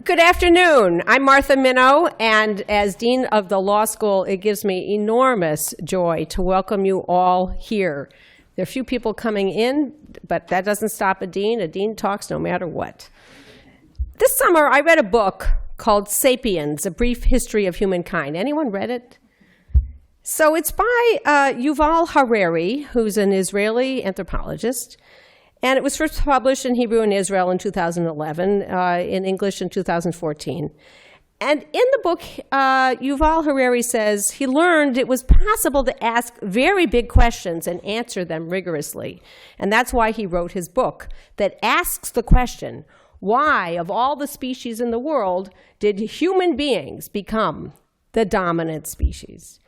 Good afternoon. I'm Martha Minow, and as Dean of the Law School, it gives me enormous joy to welcome you all here. There are few people coming in, but that doesn't stop a dean. A dean talks no matter what. This summer, I read a book called Sapiens, A Brief History of Humankind. Anyone read it? So it's by Yuval Harari, who's an Israeli anthropologist. And it was first published in Hebrew in Israel in 2011, in English in 2014. And in the book, Yuval Harari says he learned it was possible to ask very big questions and answer them rigorously. And that's why he wrote his book that asks the question, why, of all the species in the world, did human beings become the dominant species?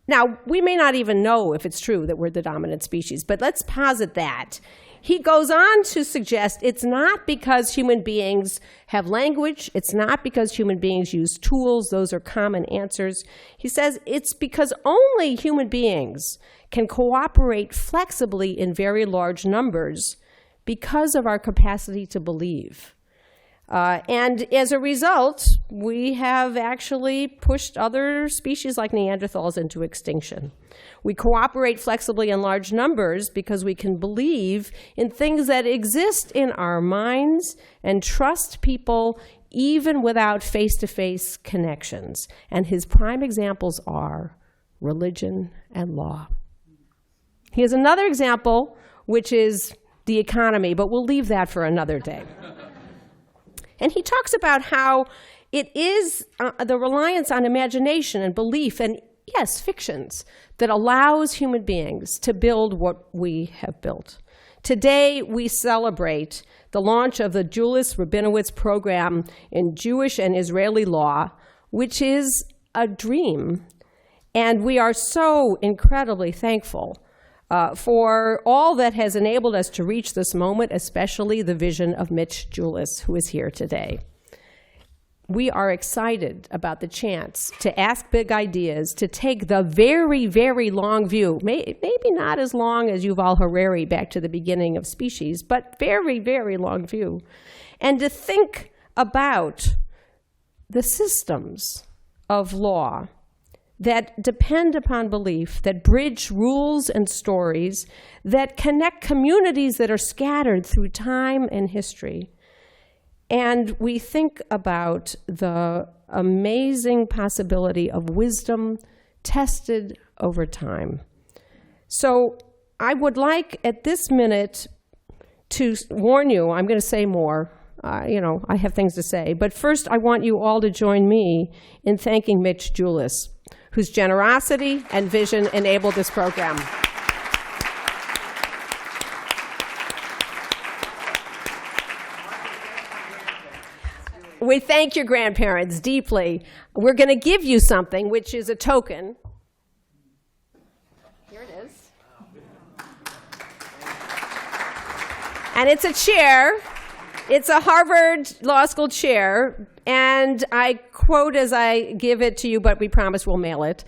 Now, we may not even know if it's true that we're the dominant species, but let's posit that. He goes on to suggest it's not because human beings have language, it's not because human beings use tools, those are common answers. He says it's because only human beings can cooperate flexibly in very large numbers because of our capacity to believe. And as a result, we have actually pushed other species like Neanderthals into extinction. We cooperate flexibly in large numbers because we can believe in things that exist in our minds and trust people even without face-to-face connections. And his prime examples are religion and law. He has another example, which is the economy, but we'll leave that for another day. And he talks about how it is the reliance on imagination and belief and, yes, fictions that allows human beings to build what we have built. Today, we celebrate the launch of the Julis-Rabinowitz Program in Jewish and Israeli law, which is a dream. And we are so incredibly thankful for all that has enabled us to reach this moment, especially the vision of Mitch Julis, who is here today. We are excited about the chance to ask big ideas, to take the very, very long view, maybe not as long as Yuval Harari back to the beginning of species, but very, very long view, and to think about the systems of law that depend upon belief, that bridge rules and stories, that connect communities that are scattered through time and history. And we think about the amazing possibility of wisdom tested over time. So I would like at this minute to warn you, I'm going to say more. I have things to say. But first, I want you all to join me in thanking Mitch Julis, whose generosity and vision enabled this program. We thank your grandparents deeply. We're going to give you something, which is a token. Here it is. And it's a chair. It's a Harvard Law School chair. And I quote as I give it to you, but we promise we'll mail it.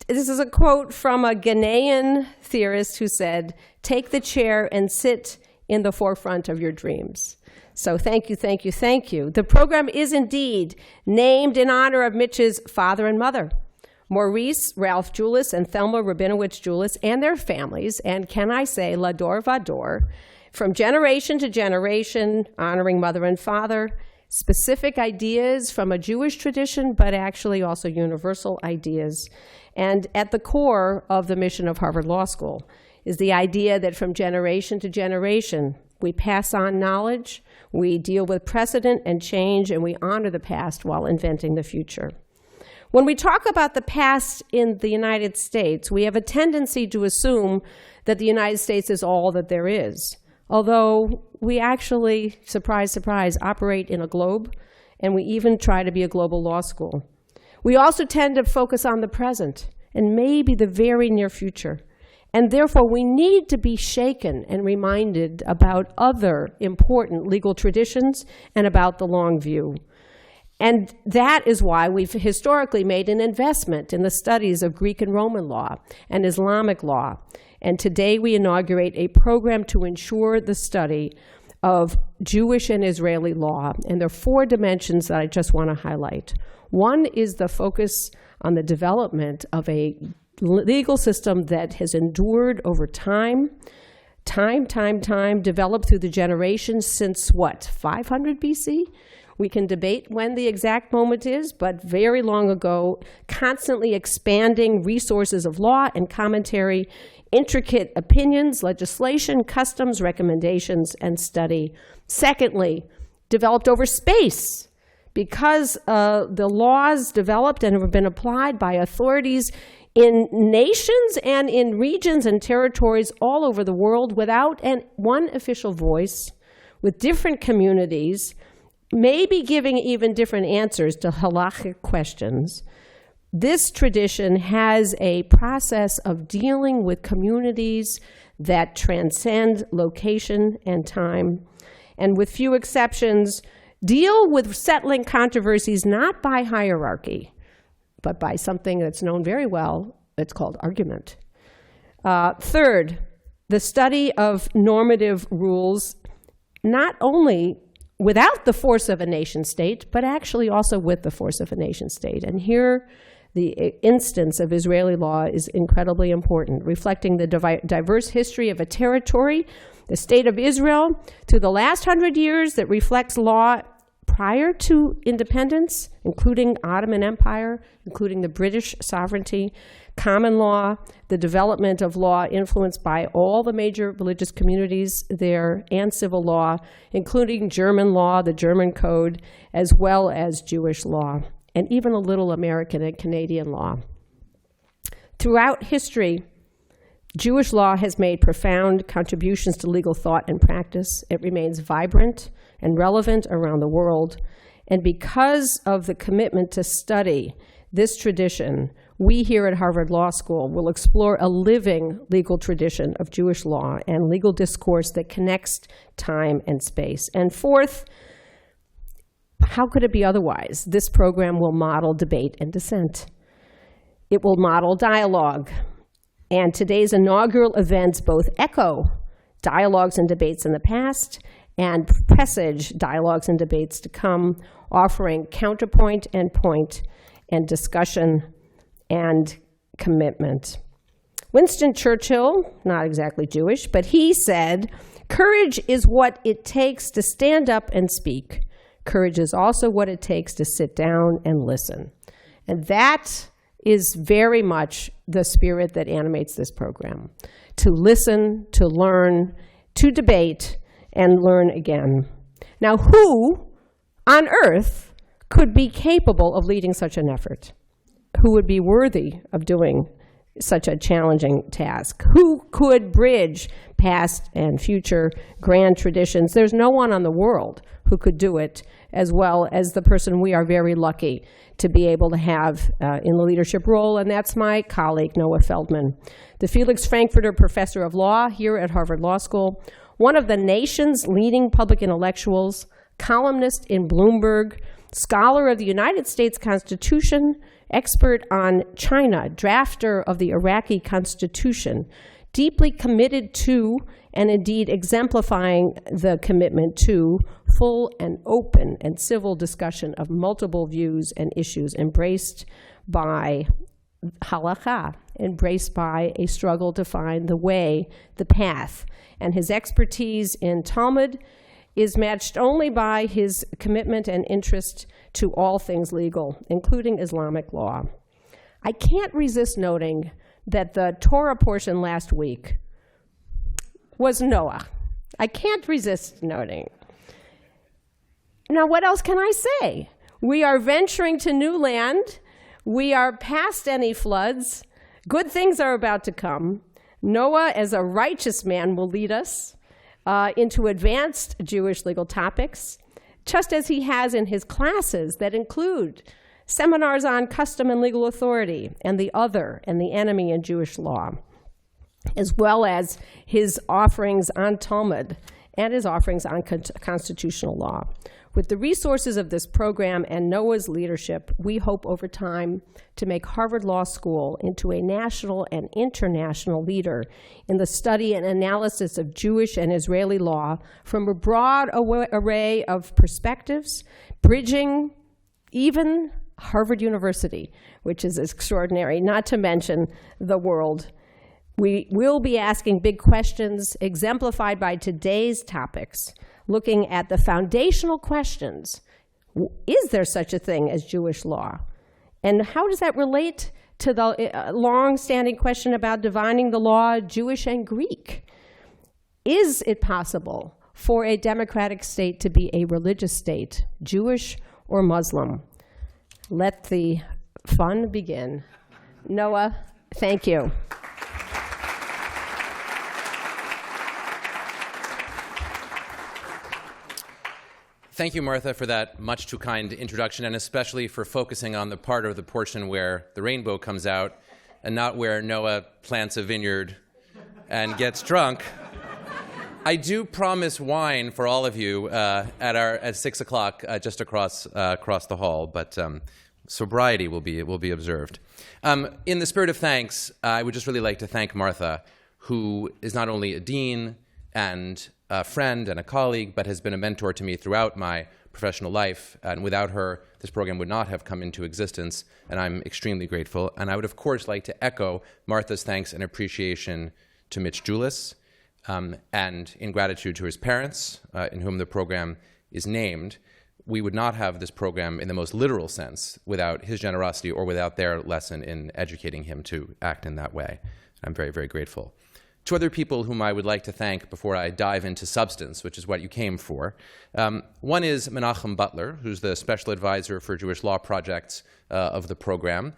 This is a quote from a Ghanaian theorist who said, "Take the chair and sit in the forefront of your dreams." So thank you, thank you, thank you. The program is indeed named in honor of Mitch's father and mother, Maurice Ralph Julis and Thelma Rabinowitz Julis, and their families, and can I say, Lador Vador, from generation to generation, honoring mother and father, specific ideas from a Jewish tradition, but actually also universal ideas. And at the core of the mission of Harvard Law School is the idea that from generation to generation, we pass on knowledge, we deal with precedent and change, and we honor the past while inventing the future. When we talk about the past in the United States, we have a tendency to assume that the United States is all that there is. Although we actually, surprise, surprise, operate in a globe, and we even try to be a global law school. We also tend to focus on the present and maybe the very near future. And therefore, we need to be shaken and reminded about other important legal traditions and about the long view. And that is why we've historically made an investment in the studies of Greek and Roman law and Islamic law. And today we inaugurate a program to ensure the study of Jewish and Israeli law. And there are 4 dimensions that I just want to highlight. One is the focus on the development of a legal system that has endured over time, developed through the generations since what, 500 BC? We can debate when the exact moment is, but very long ago, constantly expanding resources of law and commentary, intricate opinions, legislation, customs, recommendations, and study. Secondly, developed over space, because the laws developed and have been applied by authorities in nations and in regions and territories all over the world without one official voice, with different communities, maybe giving even different answers to halachic questions. This tradition has a process of dealing with communities that transcend location and time, and with few exceptions, deal with settling controversies not by hierarchy, but by something that's known very well. It's called argument. Third, the study of normative rules, not only without the force of a nation state, but actually also with the force of a nation state. And here, the instance of Israeli law is incredibly important, reflecting the diverse history of a territory, the state of Israel, through the last 100 years that reflects law prior to independence, including Ottoman Empire, including the British sovereignty, common law, the development of law influenced by all the major religious communities there, and civil law, including German law, the German Code, as well as Jewish law, and even a little American and Canadian law. Throughout history, Jewish law has made profound contributions to legal thought and practice. It remains vibrant and relevant around the world. And because of the commitment to study this tradition, we here at Harvard Law School will explore a living legal tradition of Jewish law and legal discourse that connects time and space. And fourth, how could it be otherwise? This program will model debate and dissent. It will model dialogue. And today's inaugural events both echo dialogues and debates in the past and presage dialogues and debates to come, offering counterpoint and point and discussion and commitment. Winston Churchill, not exactly Jewish, but he said, "Courage is what it takes to stand up and speak. Courage is also what it takes to sit down and listen." And that is very much the spirit that animates this program. To listen, to learn, to debate, and learn again. Now, who on earth could be capable of leading such an effort? Who would be worthy of doing such a challenging task? Who could bridge past and future grand traditions? There's no one on the world who could do it as well as the person we are very lucky to be able to have in the leadership role, and that's my colleague, Noah Feldman, the Felix Frankfurter Professor of Law here at Harvard Law School, one of the nation's leading public intellectuals, columnist in Bloomberg, scholar of the United States Constitution, expert on China, drafter of the Iraqi Constitution, deeply committed to, and indeed exemplifying the commitment to, full and open and civil discussion of multiple views and issues embraced by halakha, embraced by a struggle to find the way, the path. And his expertise in Talmud is matched only by his commitment and interest to all things legal, including Islamic law. I can't resist noting that the Torah portion last week was Noah. I can't resist noting. Now, what else can I say? We are venturing to new land. We are past any floods. Good things are about to come. Noah, as a righteous man, will lead us into advanced Jewish legal topics, just as he has in his classes that include seminars on custom and legal authority and the other and the enemy in Jewish law, as well as his offerings on Talmud and his offerings on constitutional law. With the resources of this program and Noah's leadership, we hope over time to make Harvard Law School into a national and international leader in the study and analysis of Jewish and Israeli law from a broad array of perspectives, bridging even Harvard University, which is extraordinary, not to mention the world. We will be asking big questions exemplified by today's topics, looking at the foundational questions. Is there such a thing as Jewish law? And how does that relate to the long-standing question about dividing the law Jewish and Greek? Is it possible for a democratic state to be a religious state, Jewish or Muslim? Let the fun begin. Noah, thank you. Thank you, Martha, for that much too kind introduction, and especially for focusing on the part of the portion where the rainbow comes out and not where Noah plants a vineyard and gets drunk. I do promise wine for all of you at 6 o'clock just across the hall, but sobriety will be observed. In the spirit of thanks, I would just really like to thank Martha, who is not only a dean and a friend and a colleague, but has been a mentor to me throughout my professional life. And without her, this program would not have come into existence, and I'm extremely grateful. And I would, of course, like to echo Martha's thanks and appreciation to Mitch Julis, and in gratitude to his parents, in whom the program is named. We would not have this program in the most literal sense without his generosity or without their lesson in educating him to act in that way. I'm very, very grateful. Two other people whom I would like to thank before I dive into substance, which is what you came for. One is Menachem Butler, who's the special advisor for Jewish law projects of the program.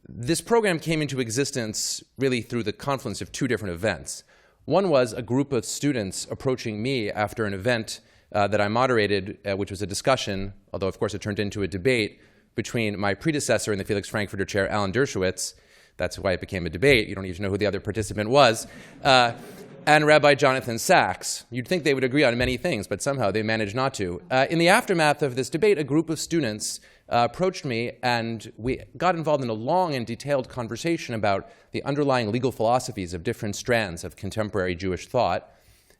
This program came into existence really through the confluence of two different events. One was a group of students approaching me after an event that I moderated, which was a discussion, although of course it turned into a debate, between my predecessor in the Felix Frankfurter chair, Alan Dershowitz. That's why it became a debate. You don't even know who the other participant was. And Rabbi Jonathan Sachs. You'd think they would agree on many things, but somehow they managed not to. In the aftermath of this debate, a group of students approached me, and we got involved in a long and detailed conversation about the underlying legal philosophies of different strands of contemporary Jewish thought,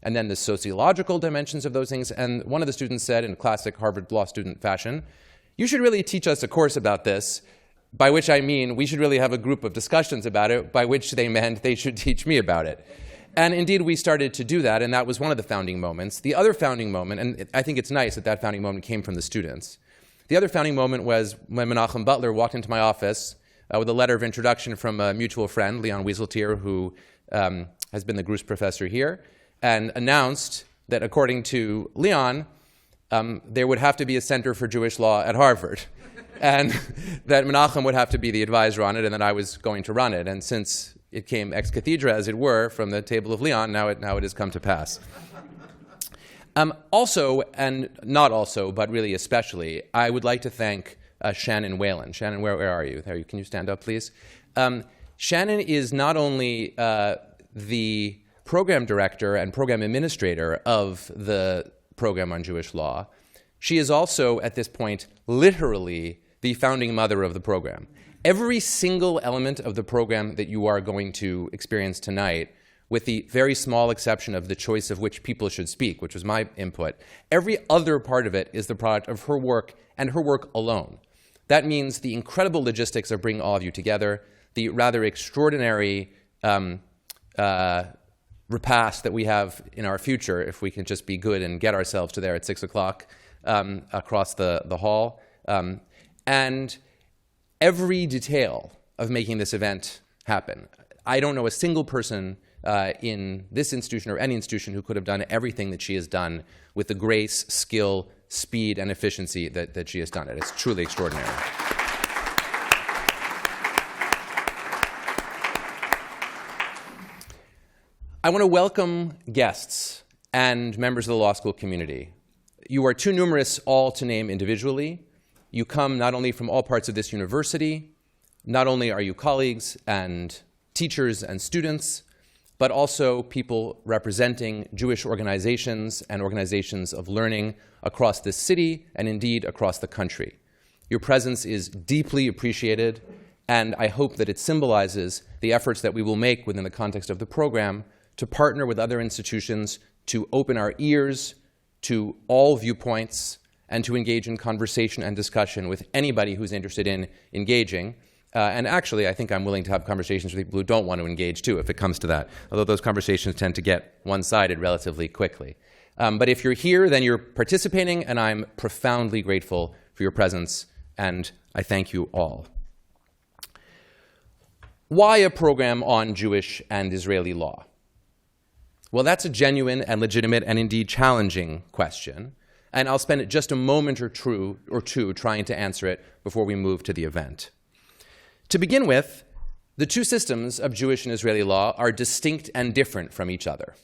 and then the sociological dimensions of those things. And one of the students said, in classic Harvard law student fashion, "You should really teach us a course about this," by which I mean we should really have a group of discussions about it, by which they meant they should teach me about it. And indeed, we started to do that, and that was one of the founding moments. The other founding moment, and I think it's nice that that founding moment came from the students. The other founding moment was when Menachem Butler walked into my office with a letter of introduction from a mutual friend, Leon Wieseltier, who has been the Gruss professor here, and announced that according to Leon, there would have to be a Center for Jewish Law at Harvard, and that Menachem would have to be the advisor on it, and that I was going to run it. And since it came ex cathedra, as it were, from the table of Leon, now it has come to pass. Also, and not also, but really especially, I would like to thank Shannon Whalen. Shannon, where are you? There, can you stand up, please? Shannon is not only the program director and program administrator of the program on Jewish law, she is also, at this point, literally the founding mother of the program. Every single element of the program that you are going to experience tonight, with the very small exception of the choice of which people should speak, which was my input, every other part of it is the product of her work and her work alone. That means the incredible logistics of bringing all of you together, the rather extraordinary repast that we have in our future, if we can just be good and get ourselves to there at 6 o'clock across the hall, and every detail of making this event happen. I don't know a single person in this institution or any institution who could have done everything that she has done with the grace, skill, speed, and efficiency that she has done it. It's truly extraordinary. I want to welcome guests and members of the law school community. You are too numerous all to name individually. You come not only from all parts of this university, not only are you colleagues and teachers and students, but also people representing Jewish organizations and organizations of learning across this city and indeed across the country. Your presence is deeply appreciated, and I hope that it symbolizes the efforts that we will make within the context of the program to partner with other institutions to open our ears to all viewpoints and to engage in conversation and discussion with anybody who's interested in engaging. And actually, I think I'm willing to have conversations with people who don't want to engage, too, if it comes to that, although those conversations tend to get one-sided relatively quickly. But if you're here, then you're participating, and I'm profoundly grateful for your presence, and I thank you all. Why a program on Jewish and Israeli law? Well, that's a genuine and legitimate and indeed challenging question, and I'll spend just a moment or two trying to answer it before we move to the event. To begin with, the two systems of Jewish and Israeli law are distinct and different from each other.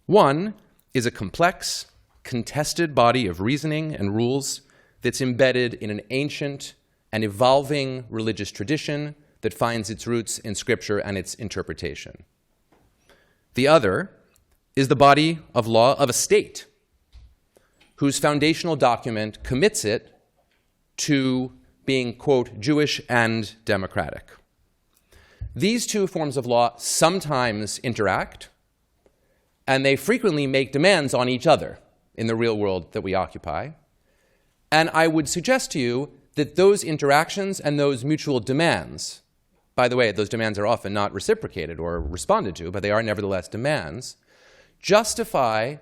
One is a complex, contested body of reasoning and rules that's embedded in an ancient and evolving religious tradition that finds its roots in Scripture and its interpretation. The other is the body of law of a state whose foundational document commits it to being, quote, Jewish and democratic. These two forms of law sometimes interact, and they frequently make demands on each other in the real world that we occupy. And I would suggest to you that those interactions and those mutual demands, by the way, those demands are often not reciprocated or responded to, but they are nevertheless demands, justify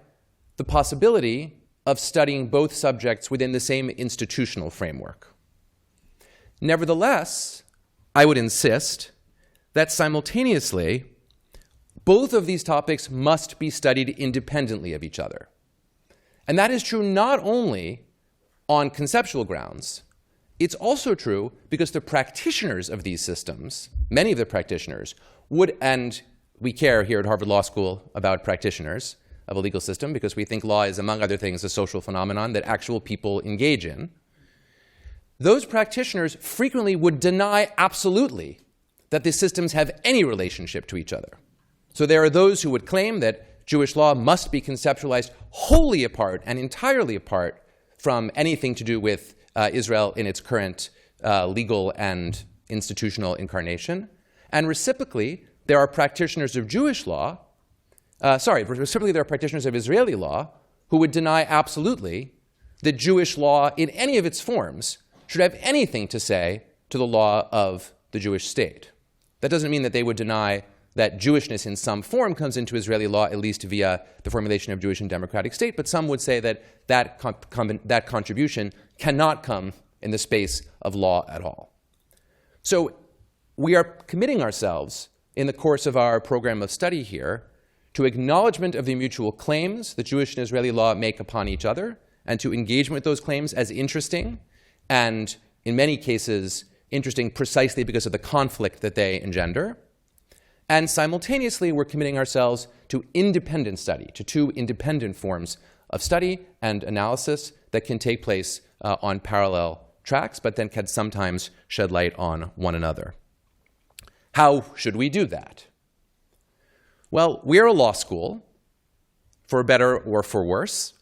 the possibility of studying both subjects within the same institutional framework. Nevertheless, I would insist that simultaneously, both of these topics must be studied independently of each other. And that is true not only on conceptual grounds, it's also true because the practitioners of these systems, many of the practitioners, would, and we care here at Harvard Law School about practitioners of a legal system because we think law is, among other things, a social phenomenon that actual people engage in. Those practitioners frequently would deny absolutely that these systems have any relationship to each other. So there are those who would claim that Jewish law must be conceptualized wholly apart and entirely apart from anything to do with Israel in its current legal and institutional incarnation. And reciprocally, there are practitioners of Jewish law, reciprocally there are practitioners of Israeli law who would deny absolutely that Jewish law in any of its forms should have anything to say to the law of the Jewish state. That doesn't mean that they would deny that Jewishness in some form comes into Israeli law, at least via the formulation of Jewish and democratic state, but some would say that that contribution cannot come in the space of law at all. So we are committing ourselves in the course of our program of study here to acknowledgement of the mutual claims that Jewish and Israeli law make upon each other, and to engagement with those claims as interesting, and in many cases, interesting precisely because of the conflict that they engender. And simultaneously, we're committing ourselves to independent study, to two independent forms of study and analysis that can take place on parallel tracks, but then can sometimes shed light on one another. How should we do that? Well, we're a law school, for better or for worse,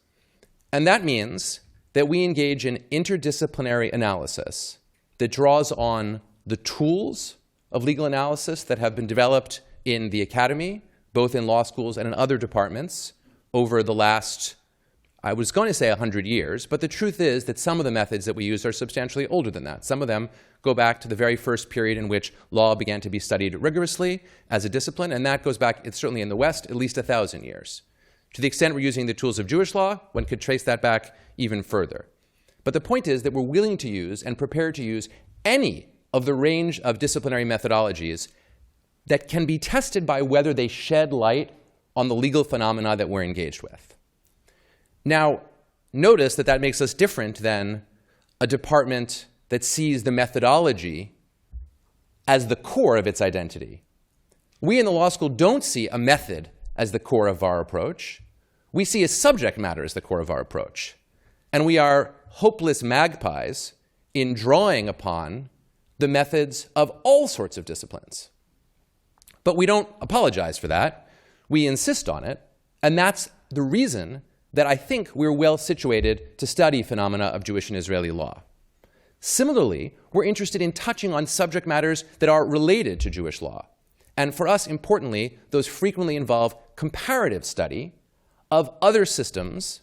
and that means that we engage in interdisciplinary analysis that draws on the tools of legal analysis that have been developed in the academy, both in law schools and in other departments, over the last, I was going to say 100 years, but the truth is that some of the methods that we use are substantially older than that. Some of them go back to the very first period in which law began to be studied rigorously as a discipline, and that goes back, it's certainly in the West, at least 1,000 years. To the extent we're using the tools of Jewish law, one could trace that back even further. But the point is that we're willing to use and prepared to use any of the range of disciplinary methodologies that can be tested by whether they shed light on the legal phenomena that we're engaged with. Now, notice that that makes us different than a department that sees the methodology as the core of its identity. We in the law school don't see a method as the core of our approach. We see a subject matter as the core of our approach. And we are hopeless magpies in drawing upon the methods of all sorts of disciplines. But we don't apologize for that. We insist on it. And that's the reason that I think we're well situated to study phenomena of Jewish and Israeli law. Similarly, we're interested in touching on subject matters that are related to Jewish law. And for us, importantly, those frequently involve comparative study of other systems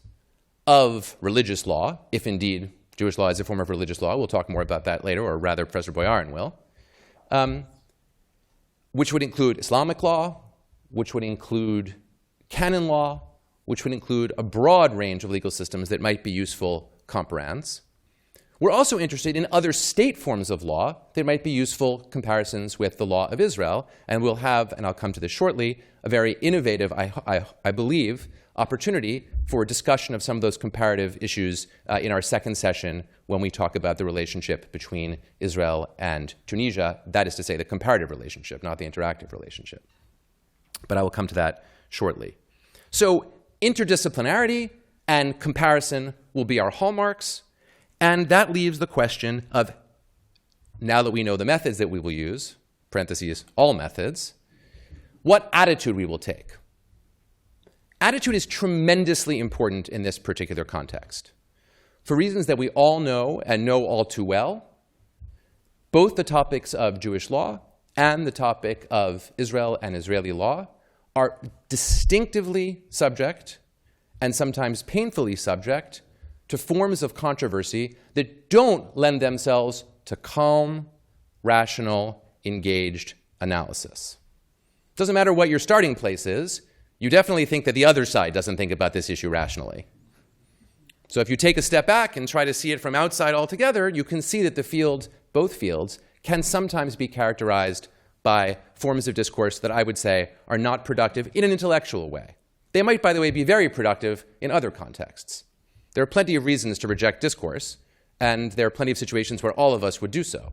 of religious law, if indeed Jewish law is a form of religious law. We'll talk more about that later, or rather Professor Boyarin will, which would include Islamic law, which would include canon law, which would include a broad range of legal systems that might be useful comparands. We're also interested in other state forms of law that might be useful comparisons with the law of Israel, and we'll have, and I'll come to this shortly, a very innovative, I believe, opportunity for discussion of some of those comparative issues in our second session when we talk about the relationship between Israel and Tunisia, that is to say the comparative relationship, not the interactive relationship. But I will come to that shortly. So interdisciplinarity and comparison will be our hallmarks. And that leaves the question of, now that we know the methods that we will use, parentheses, all methods, what attitude we will take. Attitude is tremendously important in this particular context. For reasons that we all know and know all too well, both the topics of Jewish law and the topic of Israel and Israeli law are distinctively subject, and sometimes painfully subject, to forms of controversy that don't lend themselves to calm, rational, engaged analysis. It doesn't matter what your starting place is, you definitely think that the other side doesn't think about this issue rationally. So if you take a step back and try to see it from outside altogether, you can see that the field, both fields, can sometimes be characterized by forms of discourse that I would say are not productive in an intellectual way. They might, by the way, be very productive in other contexts. There are plenty of reasons to reject discourse, and there are plenty of situations where all of us would do so.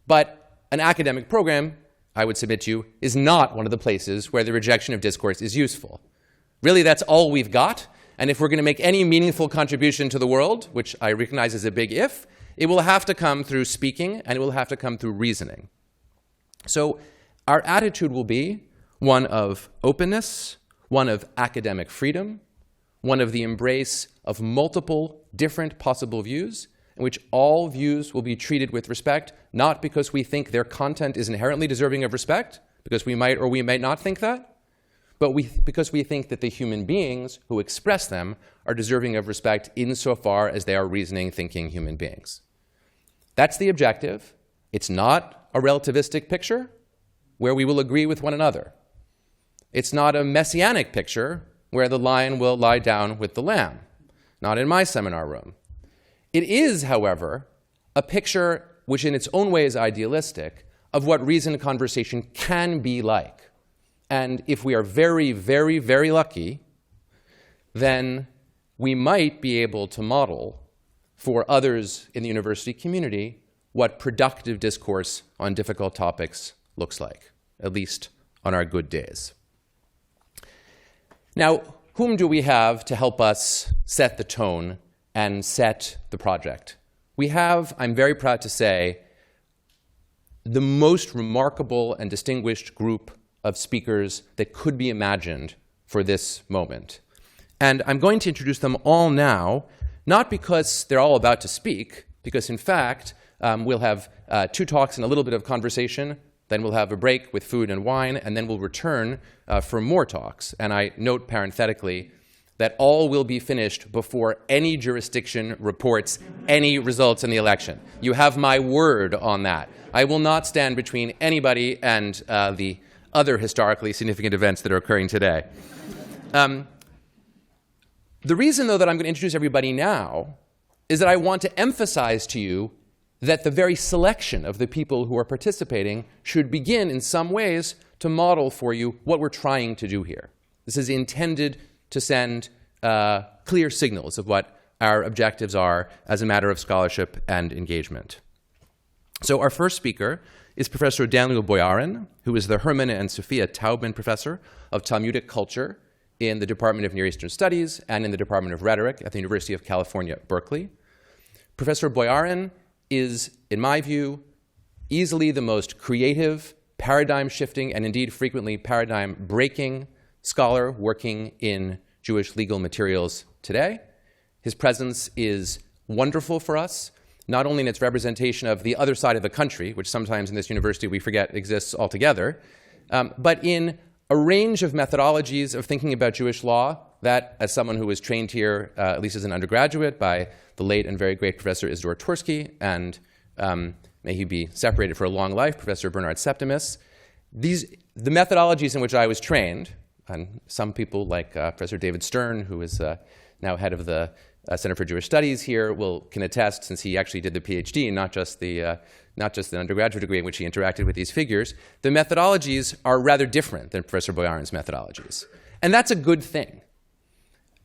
But an academic program, I would submit to you, is not one of the places where the rejection of discourse is useful. Really, that's all we've got, and if we're going to make any meaningful contribution to the world, which I recognize is a big if, it will have to come through speaking, and it will have to come through reasoning. So our attitude will be one of openness, one of academic freedom, one of the embrace of multiple different possible views, in which all views will be treated with respect, not because we think their content is inherently deserving of respect, because we might or we might not think that, but because we think that the human beings who express them are deserving of respect insofar as they are reasoning, thinking human beings. That's the objective. It's not a relativistic picture where we will agree with one another. It's not a messianic picture where the lion will lie down with the lamb. Not in my seminar room. It is, however, a picture which in its own way is idealistic of what reasoned conversation can be like. And if we are very, very, very lucky, then we might be able to model for others in the university community what productive discourse on difficult topics looks like, at least on our good days. Now, whom do we have to help us set the tone and set the project? We have, I'm very proud to say, the most remarkable and distinguished group of speakers that could be imagined for this moment. And I'm going to introduce them all now, not because they're all about to speak, because in fact, we'll have 2 talks and a little bit of conversation. Then we'll have a break with food and wine, and then we'll return for more talks. And I note parenthetically that all will be finished before any jurisdiction reports any results in the election. You have my word on that. I will not stand between anybody and the other historically significant events that are occurring today. The reason, though, that I'm going to introduce everybody now is that I want to emphasize to you that the very selection of the people who are participating should begin in some ways to model for you what we're trying to do here. This is intended to send clear signals of what our objectives are as a matter of scholarship and engagement. So our first speaker is Professor Daniel Boyarin, who is the Hermann and Sophia Taubman Professor of Talmudic Culture in the Department of Near Eastern Studies and in the Department of Rhetoric at the University of California, Berkeley. Professor Boyarin is, in my view, easily the most creative paradigm-shifting and indeed frequently paradigm-breaking scholar working in Jewish legal materials today. His presence is wonderful for us, not only in its representation of the other side of the country, which sometimes in this university we forget exists altogether, but in a range of methodologies of thinking about Jewish law that, as someone who was trained here, at least as an undergraduate, by the late and very great Professor Isidore Tversky, and may he be separated for a long life, Professor Bernard Septimus, the methodologies in which I was trained, and some people like Professor David Stern, who is now head of the Center for Jewish Studies here, can attest, since he actually did the PhD, not just the undergraduate degree in which he interacted with these figures, the methodologies are rather different than Professor Boyarin's methodologies. And that's a good thing.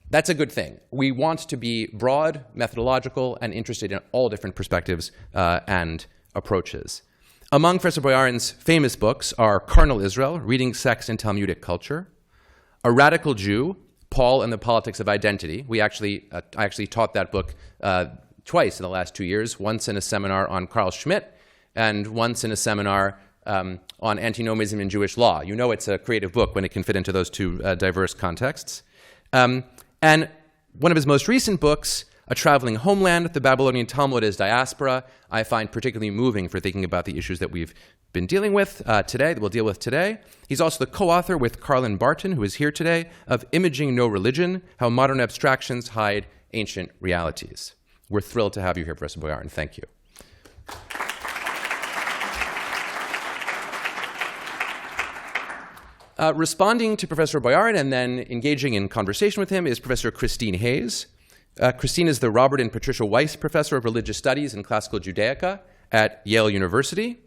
That's a good thing. We want to be broad, methodological, and interested in all different perspectives and approaches. Among Professor Boyarin's famous books are Carnal Israel, Reading Sex and Talmudic Culture, A Radical Jew, Paul and the Politics of Identity. I actually taught that book twice in the last 2 years, once in a seminar on Carl Schmitt and once in a seminar on antinomianism in Jewish law. You know it's a creative book when it can fit into those two diverse contexts. And one of his most recent books, A Traveling Homeland, The Babylonian Talmud as Diaspora, I find particularly moving for thinking about the issues that we've been dealing with today, that we'll deal with today. He's also the co-author with Carlin Barton, who is here today, of Imaging No Religion, How Modern Abstractions Hide Ancient Realities. We're thrilled to have you here, Professor Boyarin. Thank you. Responding to Professor Boyarin and then engaging in conversation with him is Professor Christine Hayes. Christine is the Robert and Patricia Weis Professor of Religious Studies and Classical Judaica at Yale University.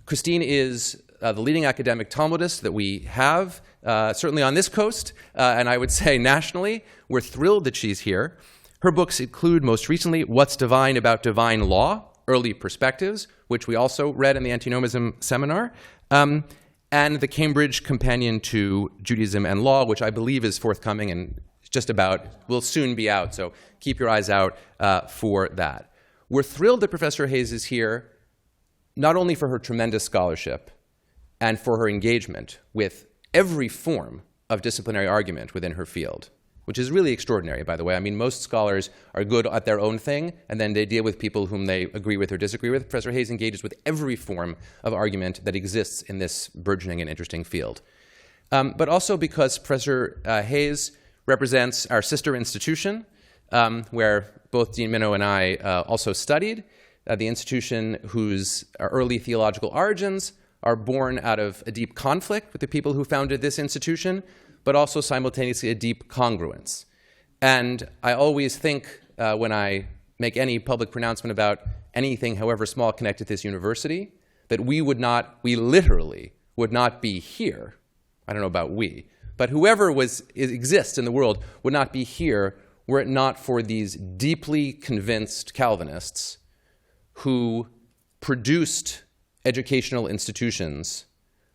Christine is the leading academic Talmudist that we have, certainly on this coast, and I would say nationally. We're thrilled that she's here. Her books include, most recently, What's Divine About Divine Law, Early Perspectives, which we also read in the Antinomianism seminar, and the Cambridge Companion to Judaism and Law, which I believe is forthcoming and will soon be out, so keep your eyes out for that. We're thrilled that Professor Hayes is here, not only for her tremendous scholarship and for her engagement with every form of disciplinary argument within her field, which is really extraordinary, by the way. I mean, most scholars are good at their own thing, and then they deal with people whom they agree with or disagree with. Professor Hayes engages with every form of argument that exists in this burgeoning and interesting field. But also because Professor Hayes represents our sister institution, where both Dean Minow and I also studied, the institution whose early theological origins are born out of a deep conflict with the people who founded this institution, but also simultaneously a deep congruence. And I always think when I make any public pronouncement about anything, however small, connected to this university, that we literally would not be here. I don't know about we, but whoever exists in the world would not be here were it not for these deeply convinced Calvinists who produced educational institutions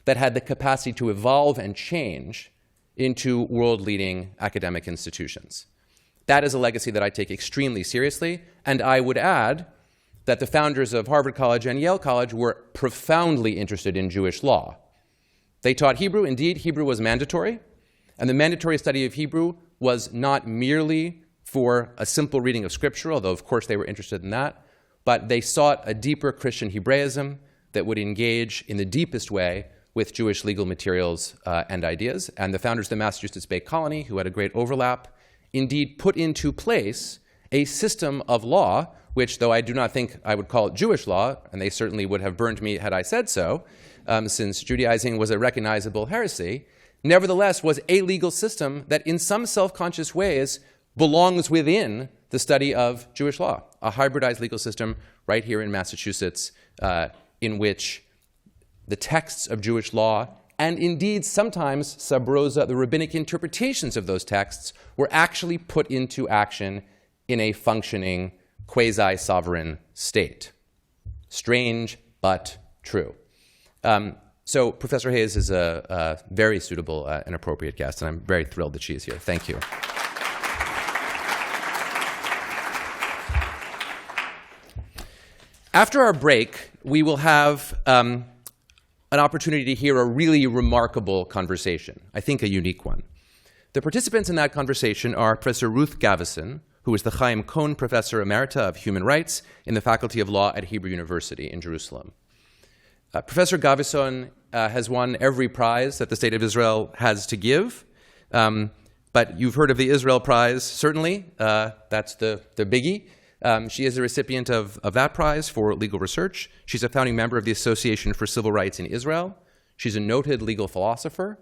that had the capacity to evolve and change into world-leading academic institutions. That is a legacy that I take extremely seriously, and I would add that the founders of Harvard College and Yale College were profoundly interested in Jewish law. They taught Hebrew. Indeed, Hebrew was mandatory, and the mandatory study of Hebrew was not merely for a simple reading of Scripture, although of course they were interested in that, but they sought a deeper Christian Hebraism that would engage in the deepest way with Jewish legal materials and ideas. And the founders of the Massachusetts Bay Colony, who had a great overlap, indeed put into place a system of law, which, though I do not think I would call it Jewish law, and they certainly would have burned me had I said so, since Judaizing was a recognizable heresy, nevertheless was a legal system that in some self-conscious ways belongs within the study of Jewish law, a hybridized legal system right here in Massachusetts in which the texts of Jewish law, and indeed sometimes sub rosa, the rabbinic interpretations of those texts, were actually put into action in a functioning quasi-sovereign state. Strange, but true. So Professor Hayes is a very suitable and appropriate guest, and I'm very thrilled that she is here. Thank you. After our break, we will have an opportunity to hear a really remarkable conversation, I think a unique one. The participants in that conversation are Professor Ruth Gavison, who is the Chaim Cohn Professor Emerita of Human Rights in the Faculty of Law at Hebrew University in Jerusalem. Professor Gavison has won every prize that the State of Israel has to give, but you've heard of the Israel Prize, certainly. That's the biggie. She is a recipient of that prize for legal research. She's a founding member of the Association for Civil Rights in Israel. She's a noted legal philosopher.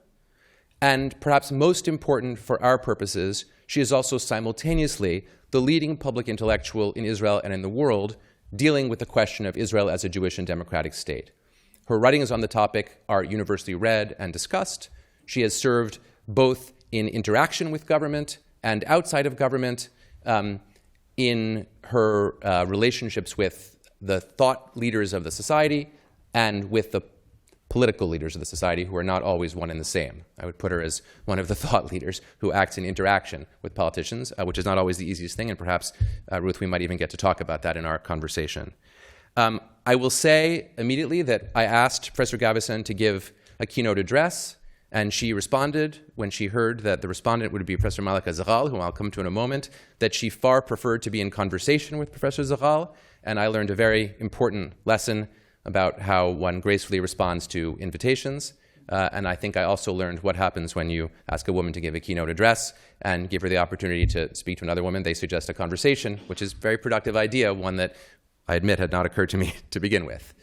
And perhaps most important for our purposes, she is also simultaneously the leading public intellectual in Israel and in the world dealing with the question of Israel as a Jewish and democratic state. Her writings on the topic are universally read and discussed. She has served both in interaction with government and outside of government in her relationships with the thought leaders of the society and with the political leaders of the society, who are not always one and the same. I would put her as one of the thought leaders who acts in interaction with politicians, which is not always the easiest thing, and perhaps, Ruth, we might even get to talk about that in our conversation. I will say immediately that I asked Professor Gavison to give a keynote address, and she responded when she heard that the respondent would be Professor Malika Zaghal, whom I'll come to in a moment, that she far preferred to be in conversation with Professor Zaghal, and I learned a very important lesson about how one gracefully responds to invitations. And I think I also learned what happens when you ask a woman to give a keynote address and give her the opportunity to speak to another woman. They suggest a conversation, which is a very productive idea, one that I admit had not occurred to me to begin with.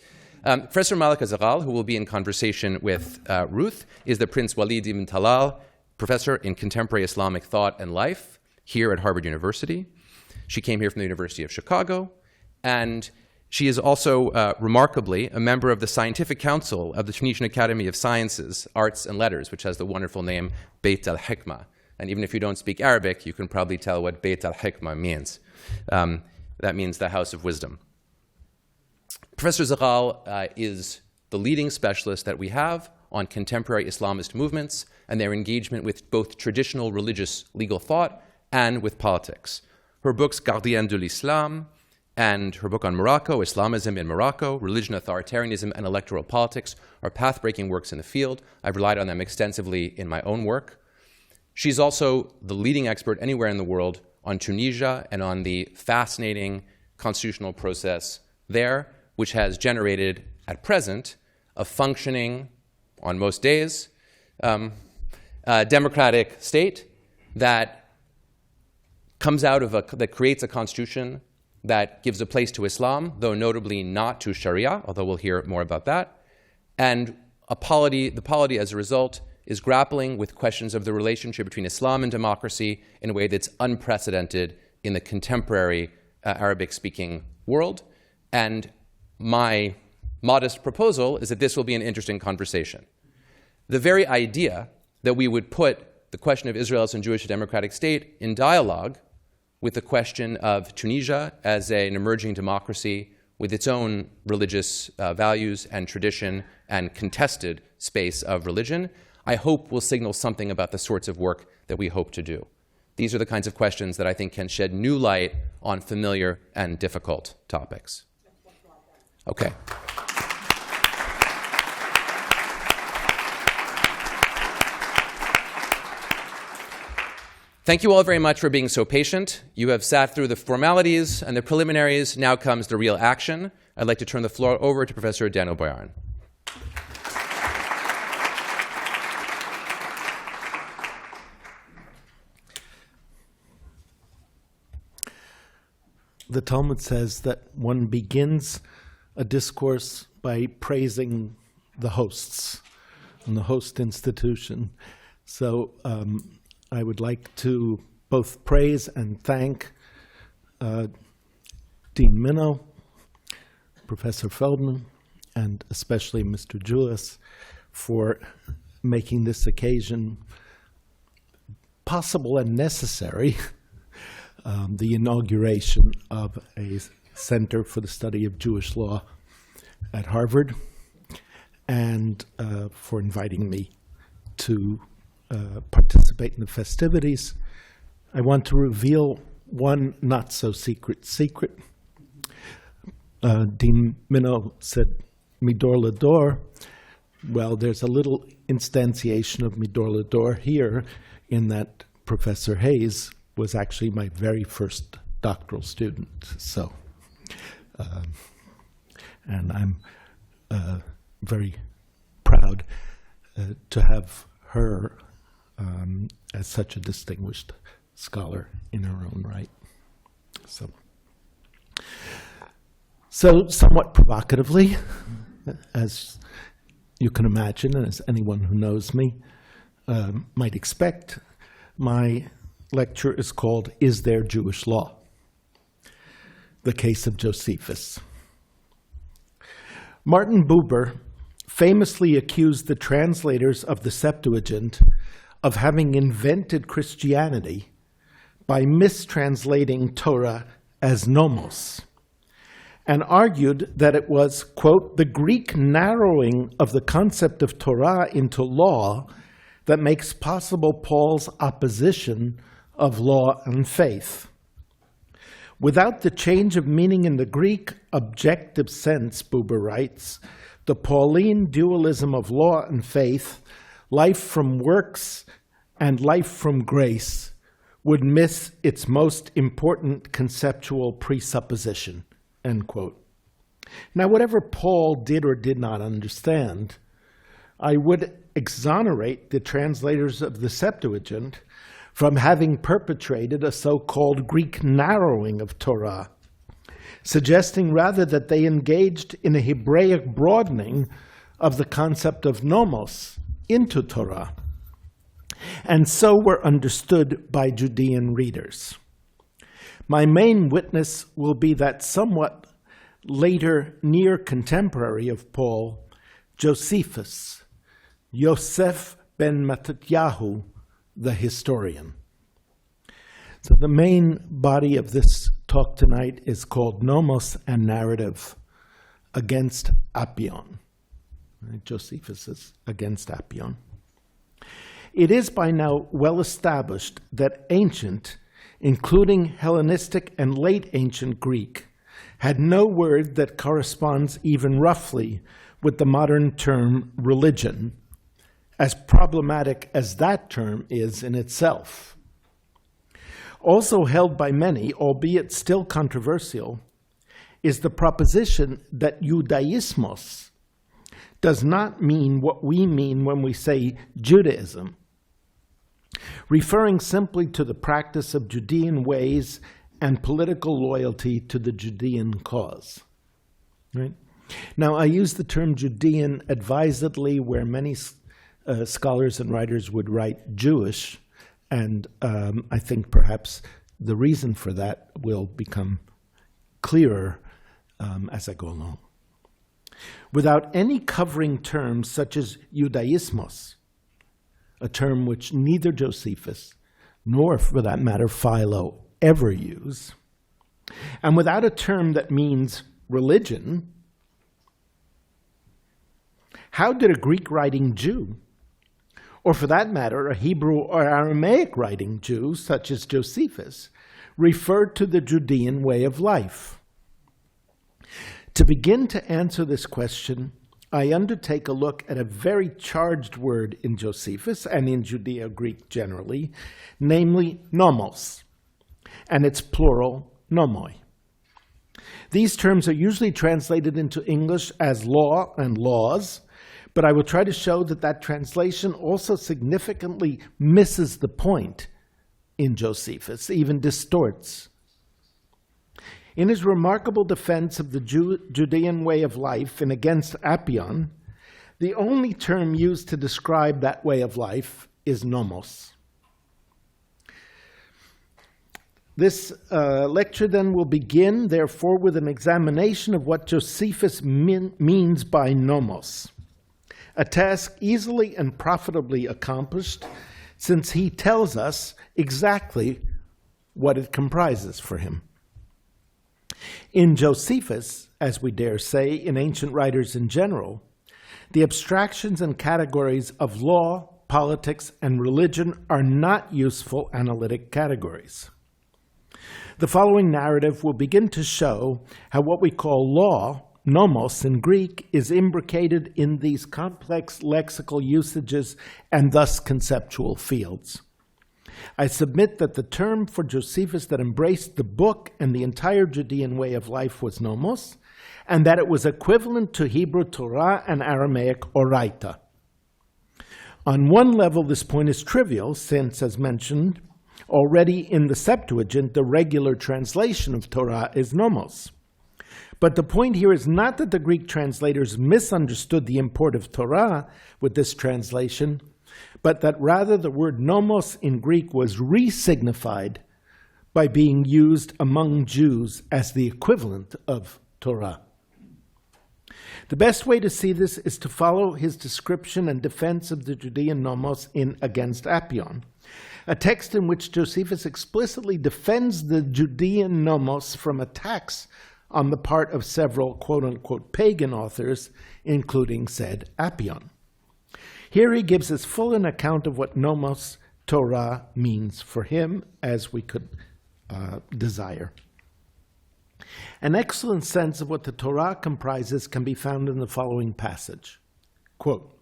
Professor Malika Zaghal, who will be in conversation with Ruth, is the Prince Walid ibn Talal Professor in Contemporary Islamic Thought and Life here at Harvard University. She came here from the University of Chicago, and she is also, remarkably, a member of the Scientific Council of the Tunisian Academy of Sciences, Arts, and Letters, which has the wonderful name Beit al-Hikmah. And even if you don't speak Arabic, you can probably tell what Beit al-Hikmah means. That means the House of Wisdom. Professor Zaghal is the leading specialist that we have on contemporary Islamist movements and their engagement with both traditional religious legal thought and with politics. Her books, Gardienne de l'Islam, and her book on Morocco, Islamism in Morocco, Religion, Authoritarianism, and Electoral Politics, are path-breaking works in the field. I've relied on them extensively in my own work. She's also the leading expert anywhere in the world on Tunisia and on the fascinating constitutional process there, which has generated, at present, a functioning, on most days, democratic state that comes out of that creates a constitution that gives a place to Islam, though notably not to Sharia, although we'll hear more about that. And the polity, as a result, is grappling with questions of the relationship between Islam and democracy in a way that's unprecedented in the contemporary Arabic-speaking world. And my modest proposal is that this will be an interesting conversation. The very idea that we would put the question of Israel as a Jewish democratic state in dialogue with the question of Tunisia as an emerging democracy with its own religious values and tradition and contested space of religion, I hope will signal something about the sorts of work that we hope to do. These are the kinds of questions that I think can shed new light on familiar and difficult topics. Okay. Thank you all very much for being so patient. You have sat through the formalities and the preliminaries. Now comes the real action. I'd like to turn the floor over to Professor Daniel Boyarin. The Talmud says that one begins a discourse by praising the hosts and the host institution. So I would like to both praise and thank Dean Minow, Professor Feldman, and especially Mr. Julis for making this occasion possible and necessary, the inauguration of a Center for the Study of Jewish Law at Harvard, and for inviting me to participate in the festivities. I want to reveal one not-so-secret secret. Dean Minow said, Midor Lador, Well, there's a little instantiation of Midor Lador here in that Professor Hayes was actually my very first doctoral student. So, and I'm very proud to have her as such a distinguished scholar in her own right. So somewhat provocatively, as you can imagine, and as anyone who knows me might expect, my lecture is called, Is There Jewish Law? The Case of Josephus. Martin Buber famously accused the translators of the Septuagint of having invented Christianity by mistranslating Torah as nomos, and argued that it was, quote, the Greek narrowing of the concept of Torah into law that makes possible Paul's opposition of law and faith. Without the change of meaning in the Greek objective sense, Buber writes, the Pauline dualism of law and faith, life from works and life from grace, would miss its most important conceptual presupposition, end quote. Now, whatever Paul did or did not understand, I would exonerate the translators of the Septuagint from having perpetrated a so-called Greek narrowing of Torah, suggesting rather that they engaged in a Hebraic broadening of the concept of nomos into Torah, and so were understood by Judean readers. My main witness will be that somewhat later near contemporary of Paul, Josephus, Yosef ben Mattatyahu, the historian. So the main body of this talk tonight is called Nomos and Narrative Against Apion. Josephus is against Apion. It is by now well established that ancient, including Hellenistic and late ancient Greek, had no word that corresponds even roughly with the modern term religion, as problematic as that term is in itself. Also held by many, albeit still controversial, is the proposition that Judaismos does not mean what we mean when we say Judaism, referring simply to the practice of Judean ways and political loyalty to the Judean cause. Right? Now, I use the term Judean advisedly where many scholars and writers would write Jewish, and I think perhaps the reason for that will become clearer as I go along. Without any covering terms such as Judaismos, a term which neither Josephus nor, for that matter, Philo ever use, and without a term that means religion, how did a Greek-writing Jew, or for that matter, a Hebrew or Aramaic-writing Jew, such as Josephus, refer to the Judean way of life? To begin to answer this question, I undertake a look at a very charged word in Josephus and in Judeo-Greek generally, namely nomos, and its plural nomoi. These terms are usually translated into English as law and laws, but I will try to show that that translation also significantly misses the point in Josephus, even distorts. In his remarkable defense of the Judean way of life and against Apion, the only term used to describe that way of life is nomos. This lecture then will begin, therefore, with an examination of what Josephus means by nomos, a task easily and profitably accomplished since he tells us exactly what it comprises for him. In Josephus, as we dare say, in ancient writers in general, the abstractions and categories of law, politics, and religion are not useful analytic categories. The following narrative will begin to show how what we call law nomos in Greek, is imbricated in these complex lexical usages and thus conceptual fields. I submit that the term for Josephus that embraced the book and the entire Judean way of life was nomos, and that it was equivalent to Hebrew Torah and Aramaic oraita. On one level, this point is trivial, since, as mentioned, already in the Septuagint, the regular translation of Torah is nomos. But the point here is not that the Greek translators misunderstood the import of Torah with this translation, but that rather the word nomos in Greek was re-signified by being used among Jews as the equivalent of Torah. The best way to see this is to follow his description and defense of the Judean nomos in Against Apion, a text in which Josephus explicitly defends the Judean nomos from attacks on the part of several quote-unquote pagan authors, including said Apion. Here he gives as full an account of what nomos Torah means for him as we could desire. An excellent sense of what the Torah comprises can be found in the following passage. Quote,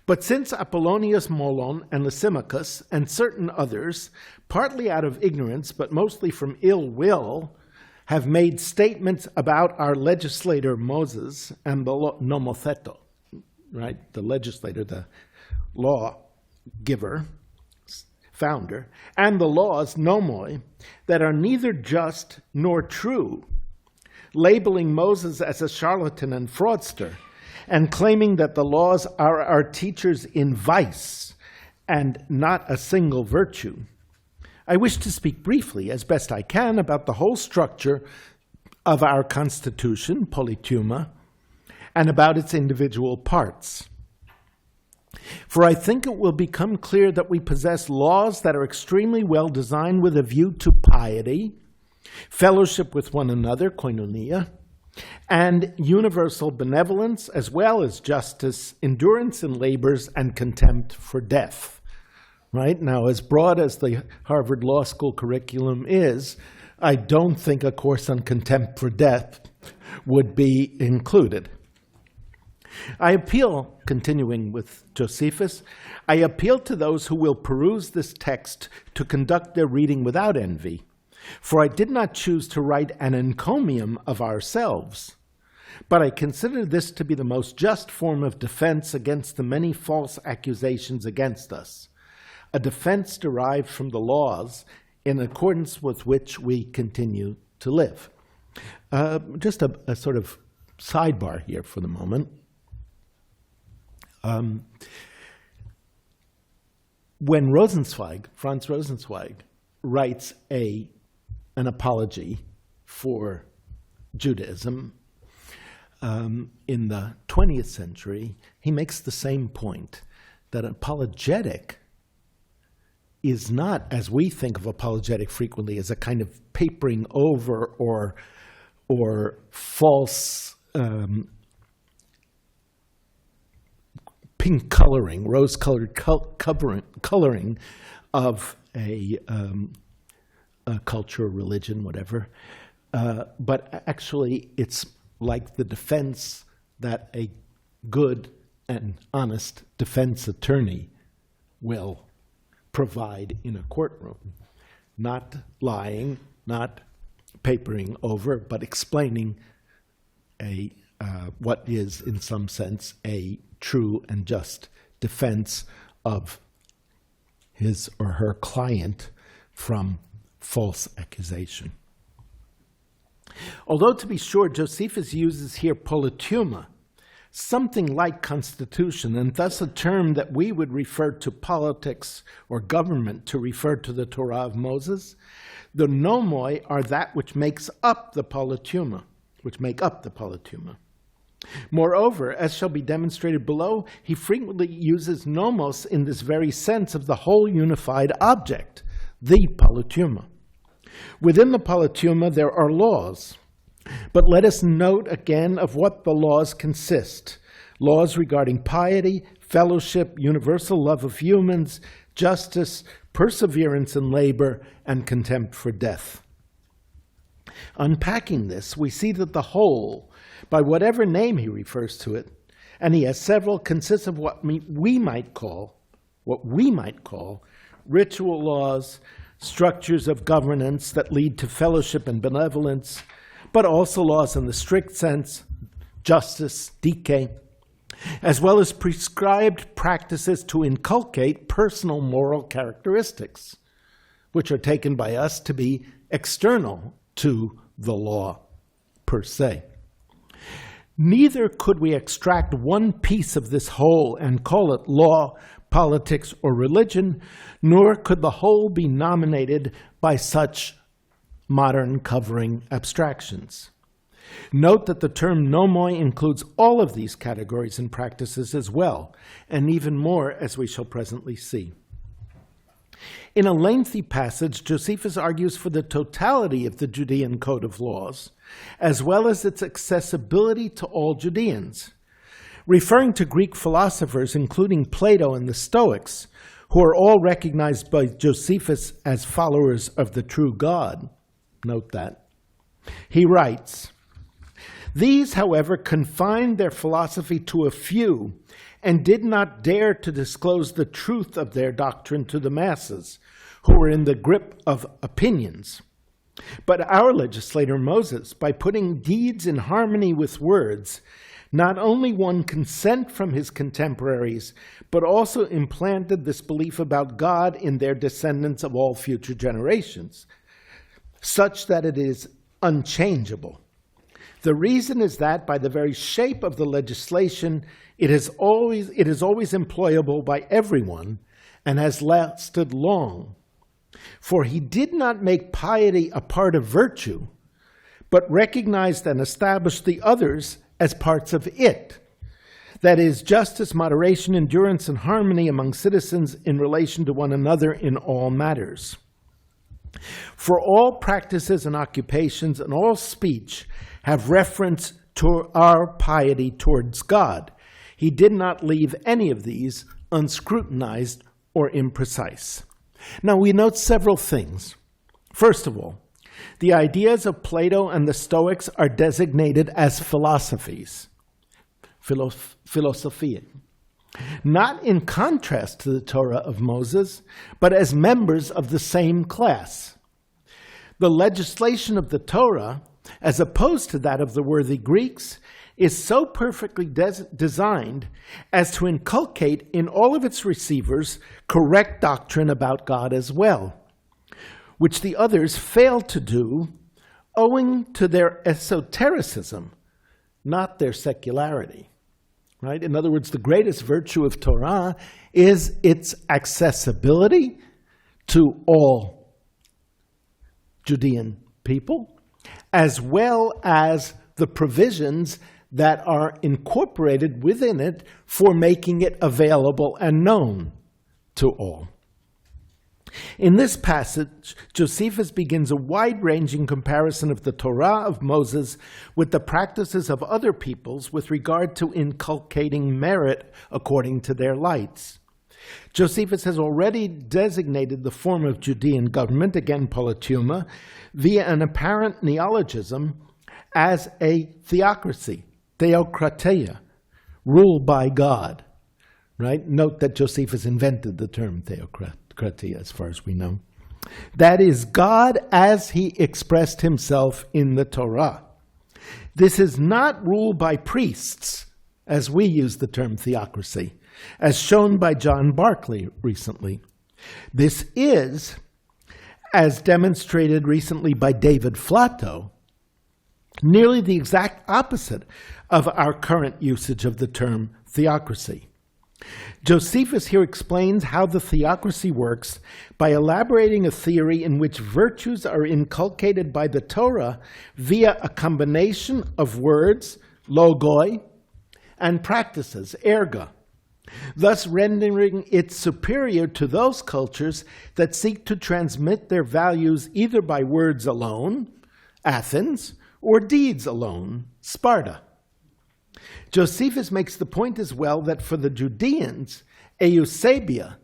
"But since Apollonius Molon and Lysimachus and certain others, partly out of ignorance but mostly from ill will, have made statements about our legislator Moses and the nomotheto," right, the legislator, the law giver, founder, and the laws, nomoi, that are neither just nor true, labeling Moses as a charlatan and fraudster, and claiming that the laws are our teachers in vice and not a single virtue. I wish to speak briefly, as best I can, about the whole structure of our Constitution, Polyteuma, and about its individual parts. For I think it will become clear that we possess laws that are extremely well designed with a view to piety, fellowship with one another, koinonia, and universal benevolence, as well as justice, endurance in labors, and contempt for death. Right? Now, as broad as the Harvard Law School curriculum is, I don't think a course on contempt for death would be included. I appeal, continuing with Josephus, I appeal to those who will peruse this text to conduct their reading without envy, for I did not choose to write an encomium of ourselves, but I consider this to be the most just form of defense against the many false accusations against us, a defense derived from the laws in accordance with which we continue to live. Just a sort of sidebar here for the moment. When Franz Rosenzweig, writes an apology for Judaism in the 20th century, he makes the same point, that apologetic is not, as we think of apologetic frequently, as a kind of papering over or false pink coloring, rose-colored coloring of a culture, religion, whatever. But actually, it's like the defense that a good and honest defense attorney will provide in a courtroom. Not lying, not papering over, but explaining what is, in some sense, a true and just defense of his or her client from false accusation. Although, to be sure, Josephus uses here polyteuma, something like constitution, and thus a term that we would refer to politics or government to refer to the Torah of Moses, the nomoi are that which makes up the polyteuma, Moreover, as shall be demonstrated below, he frequently uses nomos in this very sense of the whole unified object, the polyteuma. Within the polyteuma there are laws, but let us note again of what the laws consist. Laws regarding piety, fellowship, universal love of humans, justice, perseverance in labor, and contempt for death. Unpacking this, we see that the whole, by whatever name he refers to it, and he has several, consists of what we might call ritual laws, structures of governance that lead to fellowship and benevolence, but also laws in the strict sense, justice, decay, as well as prescribed practices to inculcate personal moral characteristics, which are taken by us to be external to the law per se. Neither could we extract one piece of this whole and call it law, politics, or religion, nor could the whole be nominated by such modern covering abstractions. Note that the term nomoi includes all of these categories and practices as well, and even more, as we shall presently see. In a lengthy passage, Josephus argues for the totality of the Judean code of laws, as well as its accessibility to all Judeans. Referring to Greek philosophers, including Plato and the Stoics, who are all recognized by Josephus as followers of the true God, note that, he writes, "These, however, confined their philosophy to a few and did not dare to disclose the truth of their doctrine to the masses, who were in the grip of opinions. But our legislator Moses, by putting deeds in harmony with words, not only won consent from his contemporaries, but also implanted this belief about God in their descendants of all future generations, such that it is unchangeable. The reason is that by the very shape of the legislation, it is always employable by everyone and has lasted long. For he did not make piety a part of virtue, but recognized and established the others as parts of it. That is, justice, moderation, endurance, and harmony among citizens in relation to one another in all matters. For all practices and occupations and all speech have reference to our piety towards God. He did not leave any of these unscrutinized or imprecise." Now we note several things. First of all, the ideas of Plato and the Stoics are designated as philosophies, philosophia, not in contrast to the Torah of Moses, but as members of the same class. The legislation of the Torah, as opposed to that of the worthy Greeks, is so perfectly designed as to inculcate in all of its receivers correct doctrine about God as well, which the others fail to do owing to their esotericism, not their secularity. Right? In other words, the greatest virtue of Torah is its accessibility to all Judean people, as well as the provisions that are incorporated within it for making it available and known to all. In this passage, Josephus begins a wide-ranging comparison of the Torah of Moses with the practices of other peoples with regard to inculcating merit according to their lights. Josephus has already designated the form of Judean government, again politeuma, via an apparent neologism as a theocracy, theokratia, ruled by God. Right? Note that Josephus invented the term theokratia, as far as we know. That is, God as he expressed himself in the Torah. This is not ruled by priests, as we use the term theocracy, as shown by John Berkeley recently. This is, as demonstrated recently by David Flatto, nearly the exact opposite of our current usage of the term theocracy. Josephus here explains how the theocracy works by elaborating a theory in which virtues are inculcated by the Torah via a combination of words, logoi, and practices, erga, thus rendering it superior to those cultures that seek to transmit their values either by words alone, Athens, or deeds alone, Sparta. Josephus makes the point as well that for the Judeans, eusebia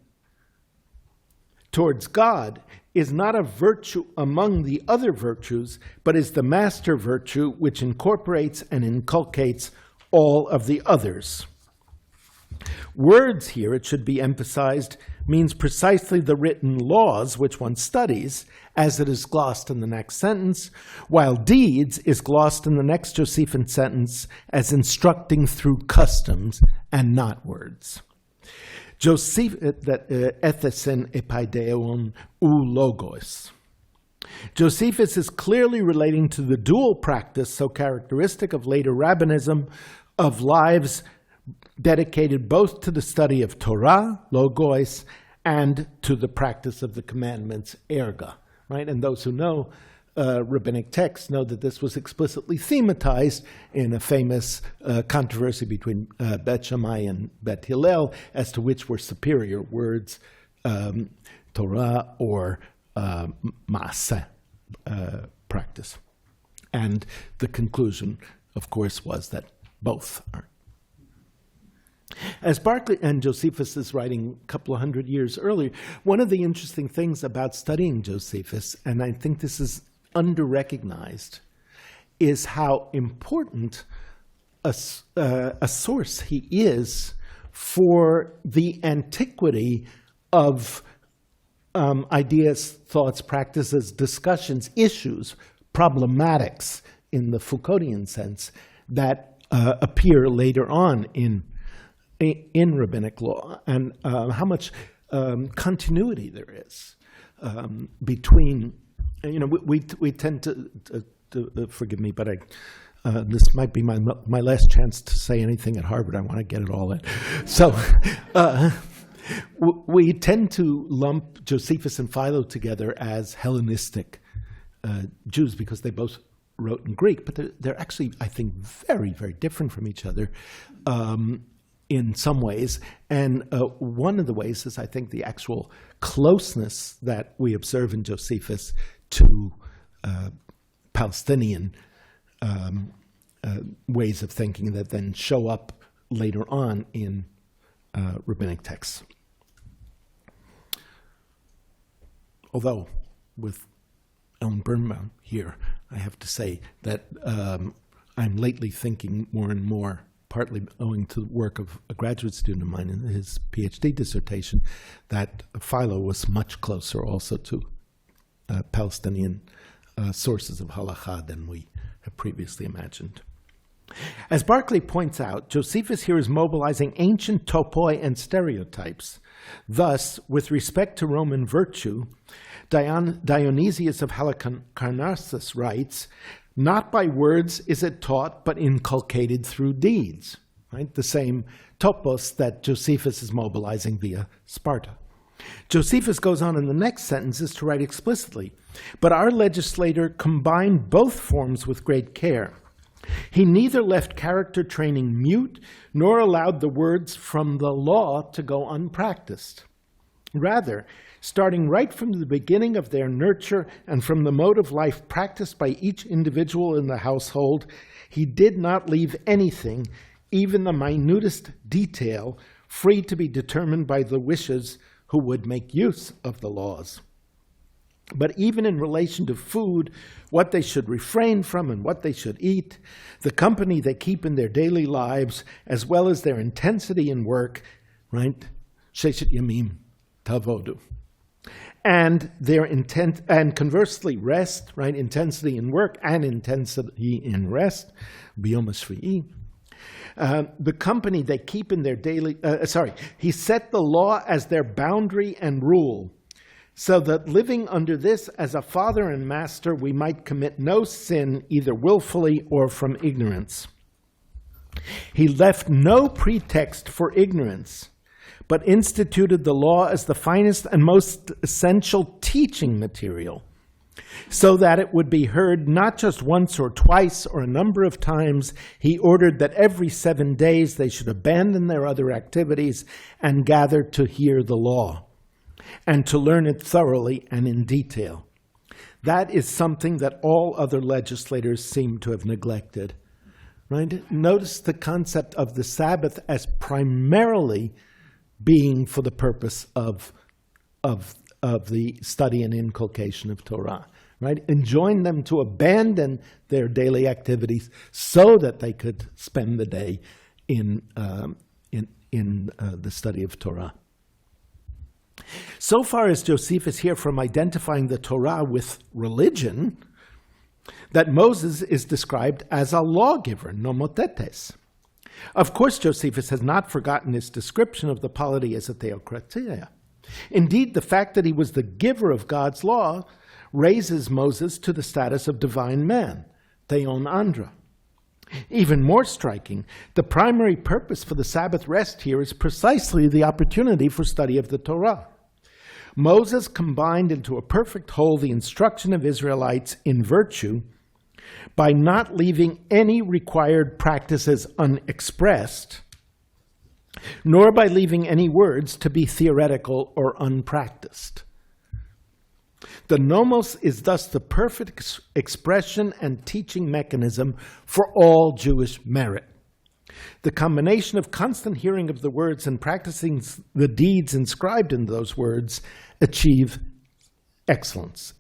towards God is not a virtue among the other virtues, but is the master virtue which incorporates and inculcates all of the others. Words here, it should be emphasized, means precisely the written laws which one studies, as it is glossed in the next sentence, while deeds is glossed in the next Josephine sentence as instructing through customs and not words. Ethesen epaideon ou logos. Josephus is clearly relating to the dual practice so characteristic of later rabbinism of lives dedicated both to the study of Torah, logos, and to the practice of the commandments, erga. Right? And those who know rabbinic texts know that this was explicitly thematized in a famous controversy between Bet Shammai and Bet Hillel as to which were superior words, Torah or Maaseh, practice. And the conclusion, of course, was that both are. As Berkeley and Josephus is writing a couple of hundred years earlier, one of the interesting things about studying Josephus, and I think this is under-recognized, is how important a source he is for the antiquity of ideas, thoughts, practices, discussions, issues, problematics in the Foucauldian sense that appear later on in rabbinic law, and how much continuity there is between, we tend to forgive me, but this might be my last chance to say anything at Harvard. I want to get it all in. So we tend to lump Josephus and Philo together as Hellenistic Jews because they both wrote in Greek, but they're actually, I think, very, very different from each other in some ways. And one of the ways is, I think, the actual closeness that we observe in Josephus to Palestinian ways of thinking that then show up later on in rabbinic texts. Although, with Ellen Birnbaum here, I have to say that I'm lately thinking more and more, partly owing to the work of a graduate student of mine in his PhD dissertation, that Philo was much closer also to Palestinian sources of halakha than we have previously imagined. As Berkeley points out, Josephus here is mobilizing ancient topoi and stereotypes. Thus, with respect to Roman virtue, Dionysius of Halicarnassus writes, "Not by words is it taught, but inculcated through deeds." Right? The same topos that Josephus is mobilizing via Sparta. Josephus goes on in the next sentences to write explicitly, "But our legislator combined both forms with great care. He neither left character training mute, nor allowed the words from the law to go unpracticed. Rather, starting right from the beginning of their nurture and from the mode of life practiced by each individual in the household, he did not leave anything, even the minutest detail, free to be determined by the wishes who would make use of the laws. But even in relation to food, what they should refrain from and what they should eat, the company they keep in their daily lives, as well as their intensity in work," right? Sheshet Yamim Tavodu. "And their intent, and conversely, rest," right? Intensity in work and intensity in rest, Biyom HaShvi'i. The company they keep in their daily, he set the law as their boundary and rule, so that living under this as a father and master, we might commit no sin either willfully or from ignorance. He left no pretext for ignorance, but instituted the law as the finest and most essential teaching material, so that it would be heard not just once or twice or a number of times. He ordered that every 7 days they should abandon their other activities and gather to hear the law, and to learn it thoroughly and in detail. That is something that all other legislators seem to have neglected. Right? Notice the concept of the Sabbath as primarily being for the purpose of of the study and inculcation of Torah, right? Enjoined them to abandon their daily activities so that they could spend the day in the study of Torah. So far as Josephus here from identifying the Torah with religion, that Moses is described as a lawgiver, nomothetes. Of course, Josephus has not forgotten his description of the polity as a theokratia. Indeed, the fact that he was the giver of God's law raises Moses to the status of divine man, theon andra. Even more striking, the primary purpose for the Sabbath rest here is precisely the opportunity for study of the Torah. Moses combined into a perfect whole the instruction of Israelites in virtue by not leaving any required practices unexpressed, nor by leaving any words to be theoretical or unpracticed. The Nomos is thus the perfect expression and teaching mechanism for all Jewish merit. The combination of constant hearing of the words and practicing the deeds inscribed in those words achieves excellence.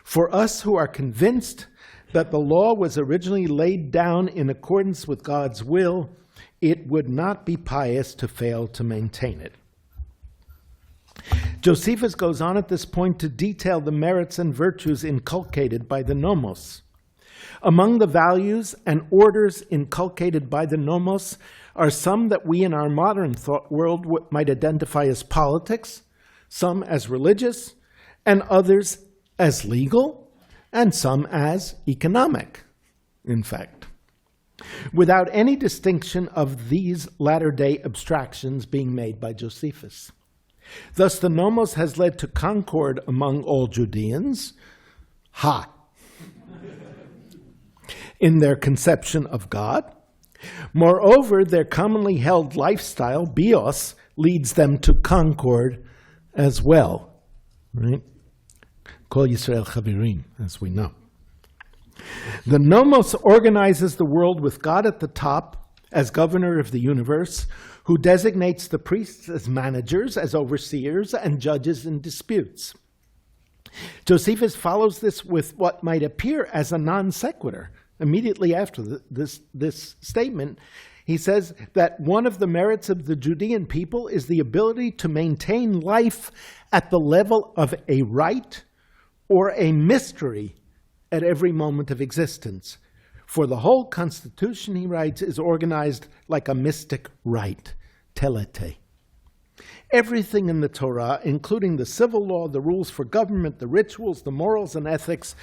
For us who are convinced that the law was originally laid down in accordance with God's will, it would not be pious to fail to maintain it. Josephus goes on at this point to detail the merits and virtues inculcated by the Nomos. Among the values and orders inculcated by the Nomos are some that we in our modern thought world might identify as politics, some as religious, and others as legal, and some as economic, in fact, without any distinction of these latter-day abstractions being made by Josephus. Thus, the Nomos has led to concord among all Judeans, in their conception of God. Moreover, their commonly held lifestyle, bios, leads them to concord as well. Right? Kol Yisrael Chavirim, as we know. The Nomos organizes the world with God at the top as governor of the universe, who designates the priests as managers, as overseers, and judges in disputes. Josephus follows this with what might appear as a non sequitur. Immediately after this statement, he says that one of the merits of the Judean people is the ability to maintain life at the level of a rite or a mystery at every moment of existence. For the whole constitution, he writes, is organized like a mystic rite, telete. Everything in the Torah, including the civil law, the rules for government, the rituals, the morals and ethics,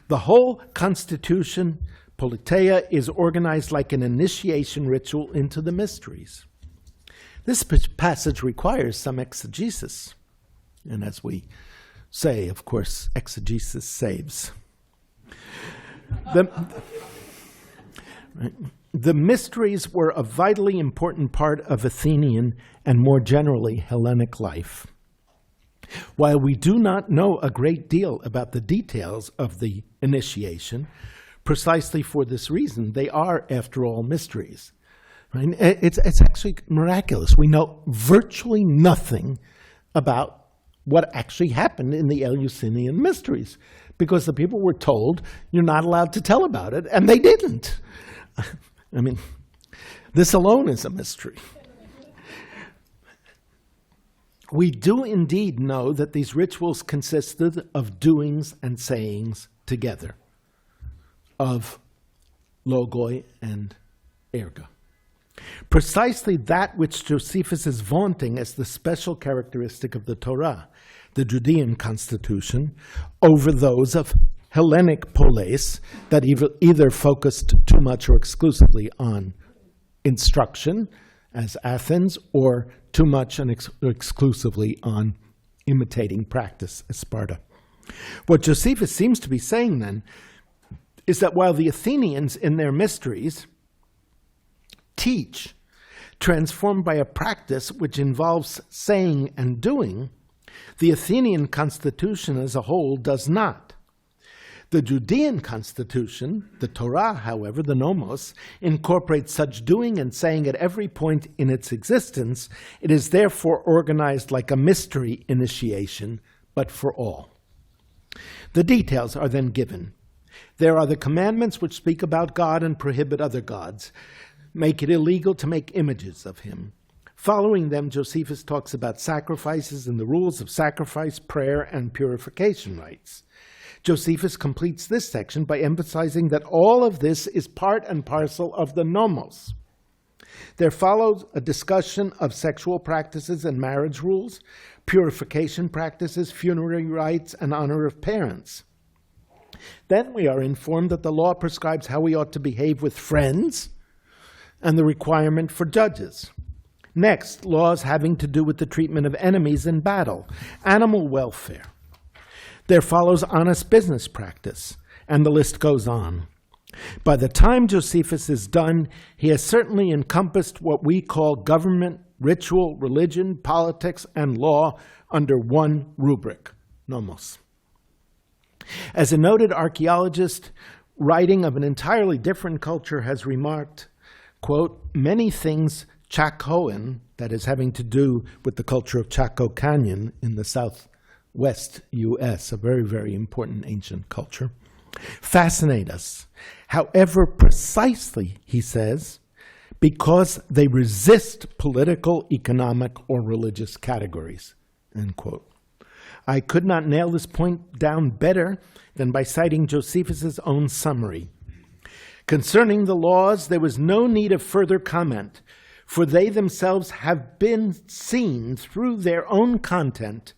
the whole constitution, politeia, is organized like an initiation ritual into the mysteries. This passage requires some exegesis. And as we say, of course, exegesis saves. The mysteries were a vitally important part of Athenian and more generally Hellenic life. While we do not know a great deal about the details of the initiation, precisely for this reason, they are, after all, mysteries. Right? It's actually miraculous. We know virtually nothing about what actually happened in the Eleusinian mysteries, because the people were told, you're not allowed to tell about it, and they didn't. I mean, this alone is a mystery. We do indeed know that these rituals consisted of doings and sayings together, of logoi and erga. Precisely that which Josephus is vaunting as the special characteristic of the Torah, the Judean constitution, over those of Hellenic polis that either focused too much or exclusively on instruction, as Athens, or too much and exclusively on imitating practice, as Sparta. What Josephus seems to be saying then is that while the Athenians in their mysteries teach, transformed by a practice which involves saying and doing, the Athenian constitution as a whole does not. The Judean constitution, the Torah, however, the Nomos, incorporates such doing and saying at every point in its existence. It is therefore organized like a mystery initiation, but for all. The details are then given. There are the commandments which speak about God and prohibit other gods, make it illegal to make images of him. Following them, Josephus talks about sacrifices and the rules of sacrifice, prayer, and purification rites. Josephus completes this section by emphasizing that all of this is part and parcel of the Nomos. There follows a discussion of sexual practices and marriage rules, purification practices, funerary rites, and honor of parents. Then we are informed that the law prescribes how we ought to behave with friends and the requirement for judges. Next, laws having to do with the treatment of enemies in battle, animal welfare. There follows honest business practice, and the list goes on. By the time Josephus is done, he has certainly encompassed what we call government, ritual, religion, politics, and law under one rubric, Nomos. As a noted archaeologist writing of an entirely different culture has remarked, quote, many things Chacoan, that is having to do with the culture of Chaco Canyon in the southwest U.S., a very, very important ancient culture, fascinate us. However, precisely, he says, because they resist political, economic, or religious categories, end quote. I could not nail this point down better than by citing Josephus's own summary. Concerning the laws, there was no need of further comment, for they themselves have been seen through their own content,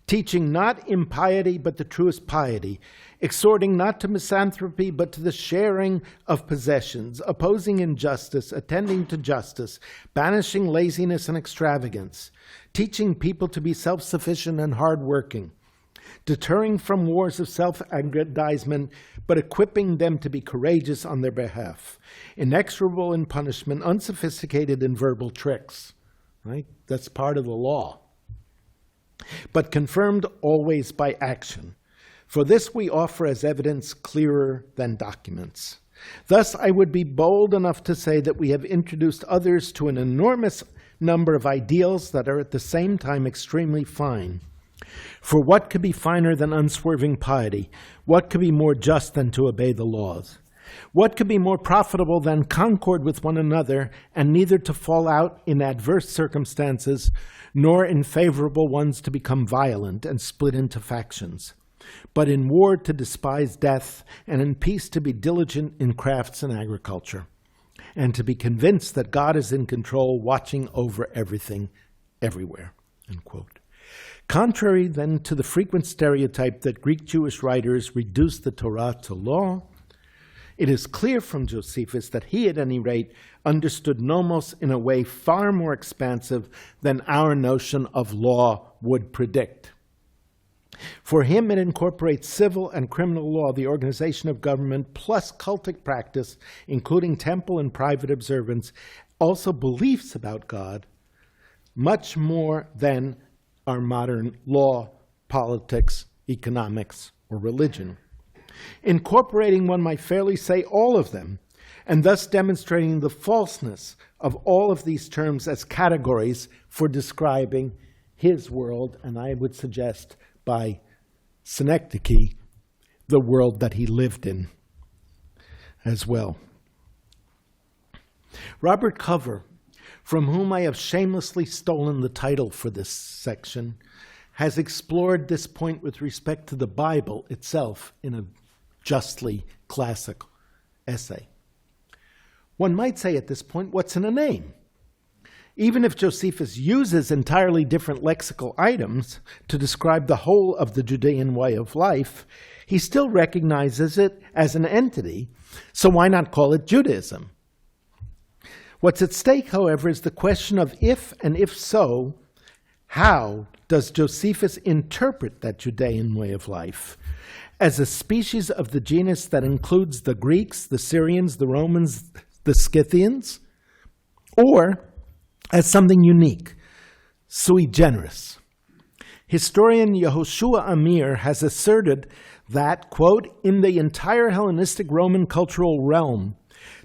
teaching not impiety but the truest piety, exhorting not to misanthropy but to the sharing of possessions, opposing injustice, attending to justice, banishing laziness and extravagance, teaching people to be self-sufficient and hard-working, deterring from wars of self-aggrandizement, but equipping them to be courageous on their behalf, inexorable in punishment, unsophisticated in verbal tricks. Right? That's part of the law. But confirmed always by action. For this we offer as evidence clearer than documents. Thus, I would be bold enough to say that we have introduced others to an enormous number of ideals that are at the same time extremely fine. For what could be finer than unswerving piety? What could be more just than to obey the laws? What could be more profitable than concord with one another, and neither to fall out in adverse circumstances, nor in favorable ones to become violent and split into factions, but in war to despise death, and in peace to be diligent in crafts and agriculture, and to be convinced that God is in control, watching over everything, everywhere, end quote. Contrary, then, to the frequent stereotype that Greek Jewish writers reduce the Torah to law, it is clear from Josephus that he, at any rate, understood Nomos in a way far more expansive than our notion of law would predict. For him, it incorporates civil and criminal law, the organization of government, plus cultic practice, including temple and private observance, also beliefs about God, much more than our modern law, politics, economics, or religion. Incorporating, one might fairly say, all of them, and thus demonstrating the falseness of all of these terms as categories for describing his world, and I would suggest by synecdoche, the world that he lived in as well. Robert Cover, from whom I have shamelessly stolen the title for this section, has explored this point with respect to the Bible itself in a justly classic essay. One might say at this point, what's in a name? Even if Josephus uses entirely different lexical items to describe the whole of the Judean way of life, he still recognizes it as an entity, so why not call it Judaism? What's at stake, however, is the question of if, and if so, how does Josephus interpret that Judean way of life? As a species of the genus that includes the Greeks, the Syrians, the Romans, the Scythians, or as something unique, sui generis. Historian Yehoshua Amir has asserted that, quote, in the entire Hellenistic Roman cultural realm,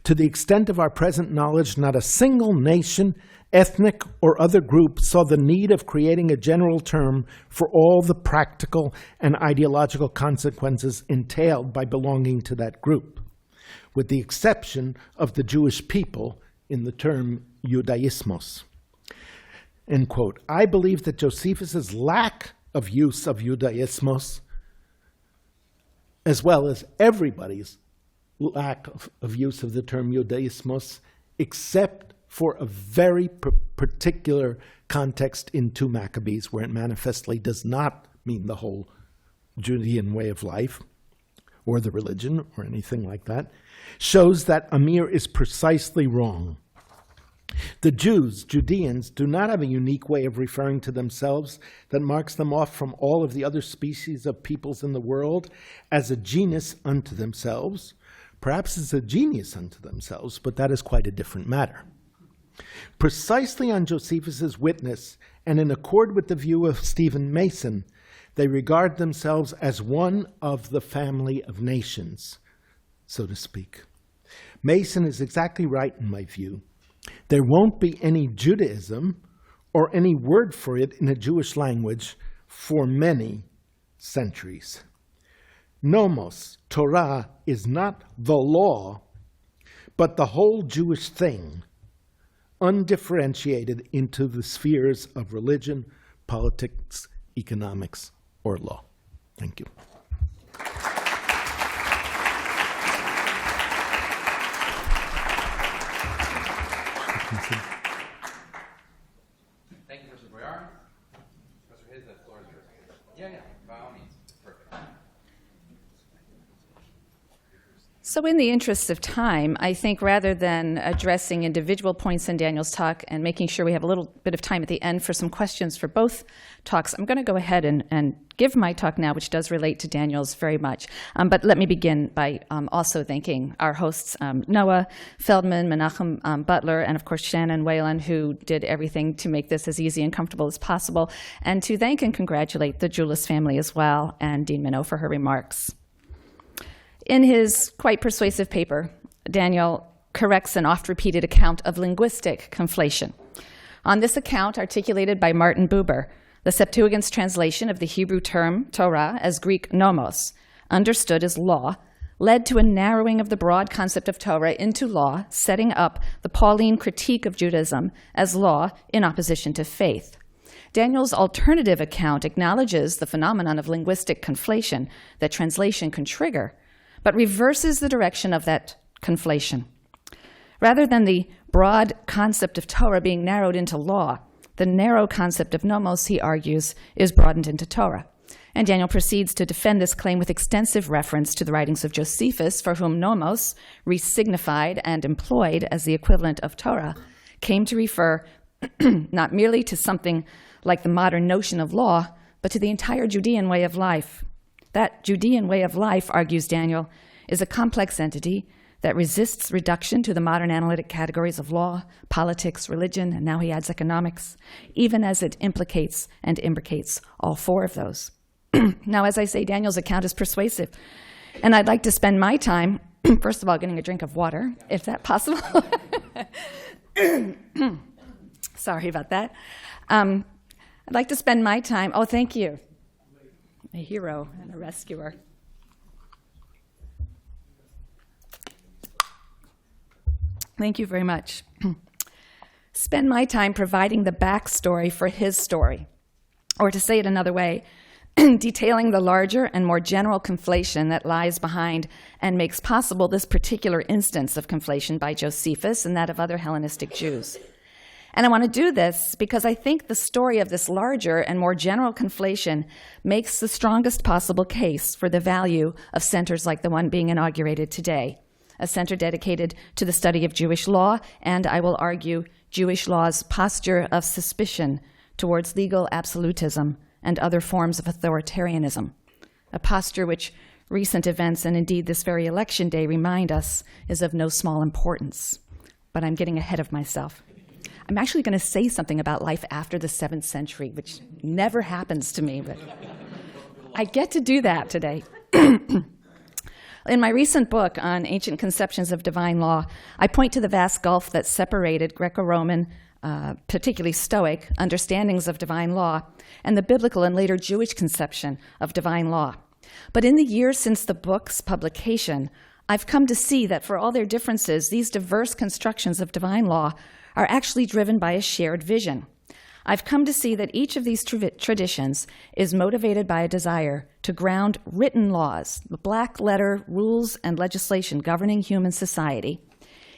to the extent of our present knowledge, not a single nation, ethnic, or other group saw the need of creating a general term for all the practical and ideological consequences entailed by belonging to that group, with the exception of the Jewish people in the term Judaismos. End quote. I believe that Josephus's lack of use of Judaismos, as well as everybody's lack of use of the term Judaismos, except for a very particular context in 2 Maccabees, where it manifestly does not mean the whole Judean way of life, or the religion, or anything like that, shows that Amir is precisely wrong. The Jews, Judeans, do not have a unique way of referring to themselves that marks them off from all of the other species of peoples in the world as a genus unto themselves. Perhaps as a genius unto themselves, but that is quite a different matter. Precisely on Josephus's witness, and in accord with the view of Stephen Mason, they regard themselves as one of the family of nations, so to speak. Mason is exactly right in my view. There won't be any Judaism or any word for it in a Jewish language for many centuries. Nomos, Torah, is not the law, but the whole Jewish thing, undifferentiated into the spheres of religion, politics, economics, or law. Thank you. Thank you, Professor Boyarin. Professor Hayes, the floor is yours. Yeah, by all means. Perfect. So in the interest of time, I think rather than addressing individual points in Daniel's talk and making sure we have a little bit of time at the end for some questions for both talks, I'm going to go ahead and give my talk now, which does relate to Daniel's very much. But let me begin by also thanking our hosts, Noah, Feldman, Menachem Butler, and of course Shannon Whalen, who did everything to make this as easy and comfortable as possible, and to thank and congratulate the Julis family as well, and Dean Minow for her remarks. In his quite persuasive paper, Daniel corrects an oft-repeated account of linguistic conflation. On this account, articulated by Martin Buber, the Septuagint's translation of the Hebrew term Torah as Greek nomos, understood as law, led to a narrowing of the broad concept of Torah into law, setting up the Pauline critique of Judaism as law in opposition to faith. Daniel's alternative account acknowledges the phenomenon of linguistic conflation that translation can trigger, but reverses the direction of that conflation. Rather than the broad concept of Torah being narrowed into law, the narrow concept of nomos, he argues, is broadened into Torah. And Daniel proceeds to defend this claim with extensive reference to the writings of Josephus, for whom nomos, resignified and employed as the equivalent of Torah, came to refer not merely to something like the modern notion of law, but to the entire Judean way of life. That Judean way of life, argues Daniel, is a complex entity that resists reduction to the modern analytic categories of law, politics, religion, and now he adds economics, even as it implicates and imbricates all 4 of those. Now, as I say, Daniel's account is persuasive, and I'd like to spend my time, first of all, getting a drink of water, if that's possible. Sorry about that. I'd like to spend my time, oh, thank you. A hero and a rescuer. Thank you very much. Spend my time providing the backstory for his story, or to say it another way, detailing the larger and more general conflation that lies behind and makes possible this particular instance of conflation by Josephus and that of other Hellenistic Jews. And I want to do this because I think the story of this larger and more general conflation makes the strongest possible case for the value of centers like the one being inaugurated today, a center dedicated to the study of Jewish law, and I will argue Jewish law's posture of suspicion towards legal absolutism and other forms of authoritarianism, a posture which recent events and indeed this very election day remind us is of no small importance. But I'm getting ahead of myself. I'm actually going to say something about life after the 7th century, which never happens to me, but I get to do that today. In my recent book on ancient conceptions of divine law, I point to the vast gulf that separated Greco-Roman, particularly Stoic, understandings of divine law and the biblical and later Jewish conception of divine law. But in the years since the book's publication, I've come to see that for all their differences, these diverse constructions of divine law are actually driven by a shared vision. I've come to see that each of these traditions is motivated by a desire to ground written laws, the black letter rules and legislation governing human society,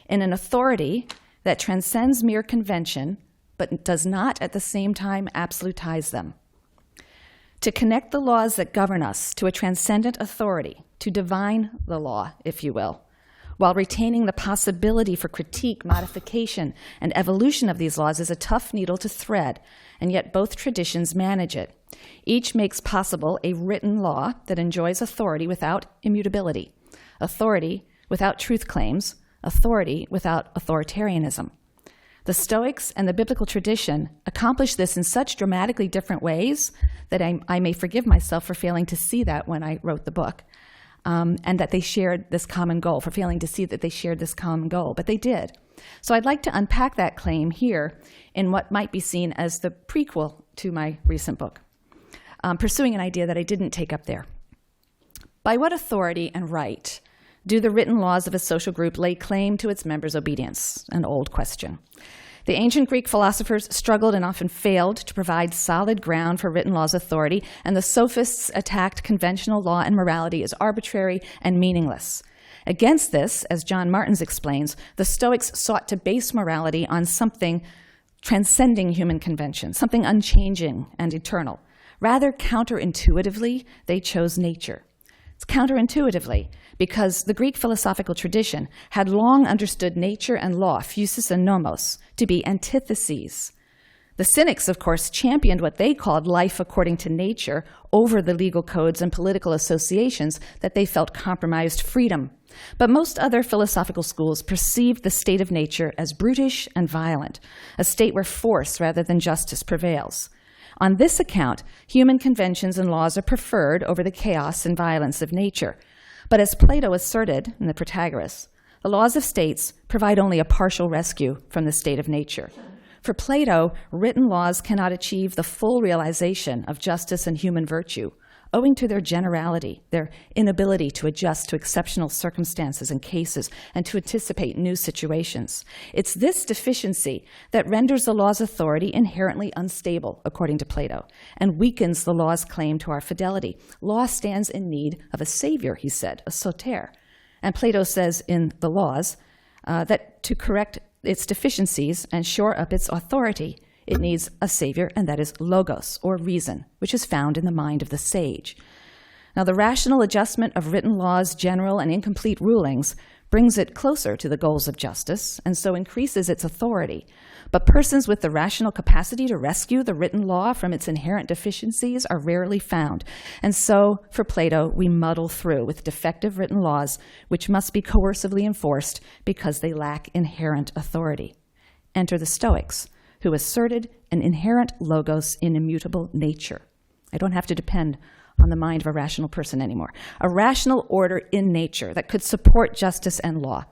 in an authority that transcends mere convention, but does not at the same time absolutize them. To connect the laws that govern us to a transcendent authority, to divine the law, if you will, while retaining the possibility for critique, modification, and evolution of these laws is a tough needle to thread, and yet both traditions manage it. Each makes possible a written law that enjoys authority without immutability, authority without truth claims, authority without authoritarianism. The Stoics and the biblical tradition accomplish this in such dramatically different ways that I may forgive myself for failing to see that when I wrote the book. And that they shared this common goal, for failing to see that they shared this common goal, but they did. So I'd like to unpack that claim here in what might be seen as the prequel to my recent book, pursuing an idea that I didn't take up there. By what authority and right do the written laws of a social group lay claim to its members' obedience? An old question. The ancient Greek philosophers struggled and often failed to provide solid ground for written law's authority, and the sophists attacked conventional law and morality as arbitrary and meaningless. Against this, as John Martins explains, the Stoics sought to base morality on something transcending human convention, something unchanging and eternal. Rather counterintuitively, they chose nature. It's counterintuitively because the Greek philosophical tradition had long understood nature and law, physis and nomos, to be antitheses. The Cynics, of course, championed what they called life according to nature over the legal codes and political associations that they felt compromised freedom. But most other philosophical schools perceived the state of nature as brutish and violent, a state where force rather than justice prevails. On this account, human conventions and laws are preferred over the chaos and violence of nature. But as Plato asserted in the Protagoras, the laws of states provide only a partial rescue from the state of nature. For Plato, written laws cannot achieve the full realization of justice and human virtue, owing to their generality, their inability to adjust to exceptional circumstances and cases, and to anticipate new situations. It's this deficiency that renders the law's authority inherently unstable, according to Plato, and weakens the law's claim to our fidelity. Law stands in need of a savior, he said, a soter. And Plato says in the Laws that to correct its deficiencies and shore up its authority, it needs a savior, and that is logos, or reason, which is found in the mind of the sage. Now, the rational adjustment of written law's general and incomplete rulings brings it closer to the goals of justice, and so increases its authority. But persons with the rational capacity to rescue the written law from its inherent deficiencies are rarely found. And so, for Plato, we muddle through with defective written laws, which must be coercively enforced because they lack inherent authority. Enter the Stoics, who asserted an inherent logos in immutable nature. I don't have to depend on the mind of a rational person anymore. A rational order in nature that could support justice and law.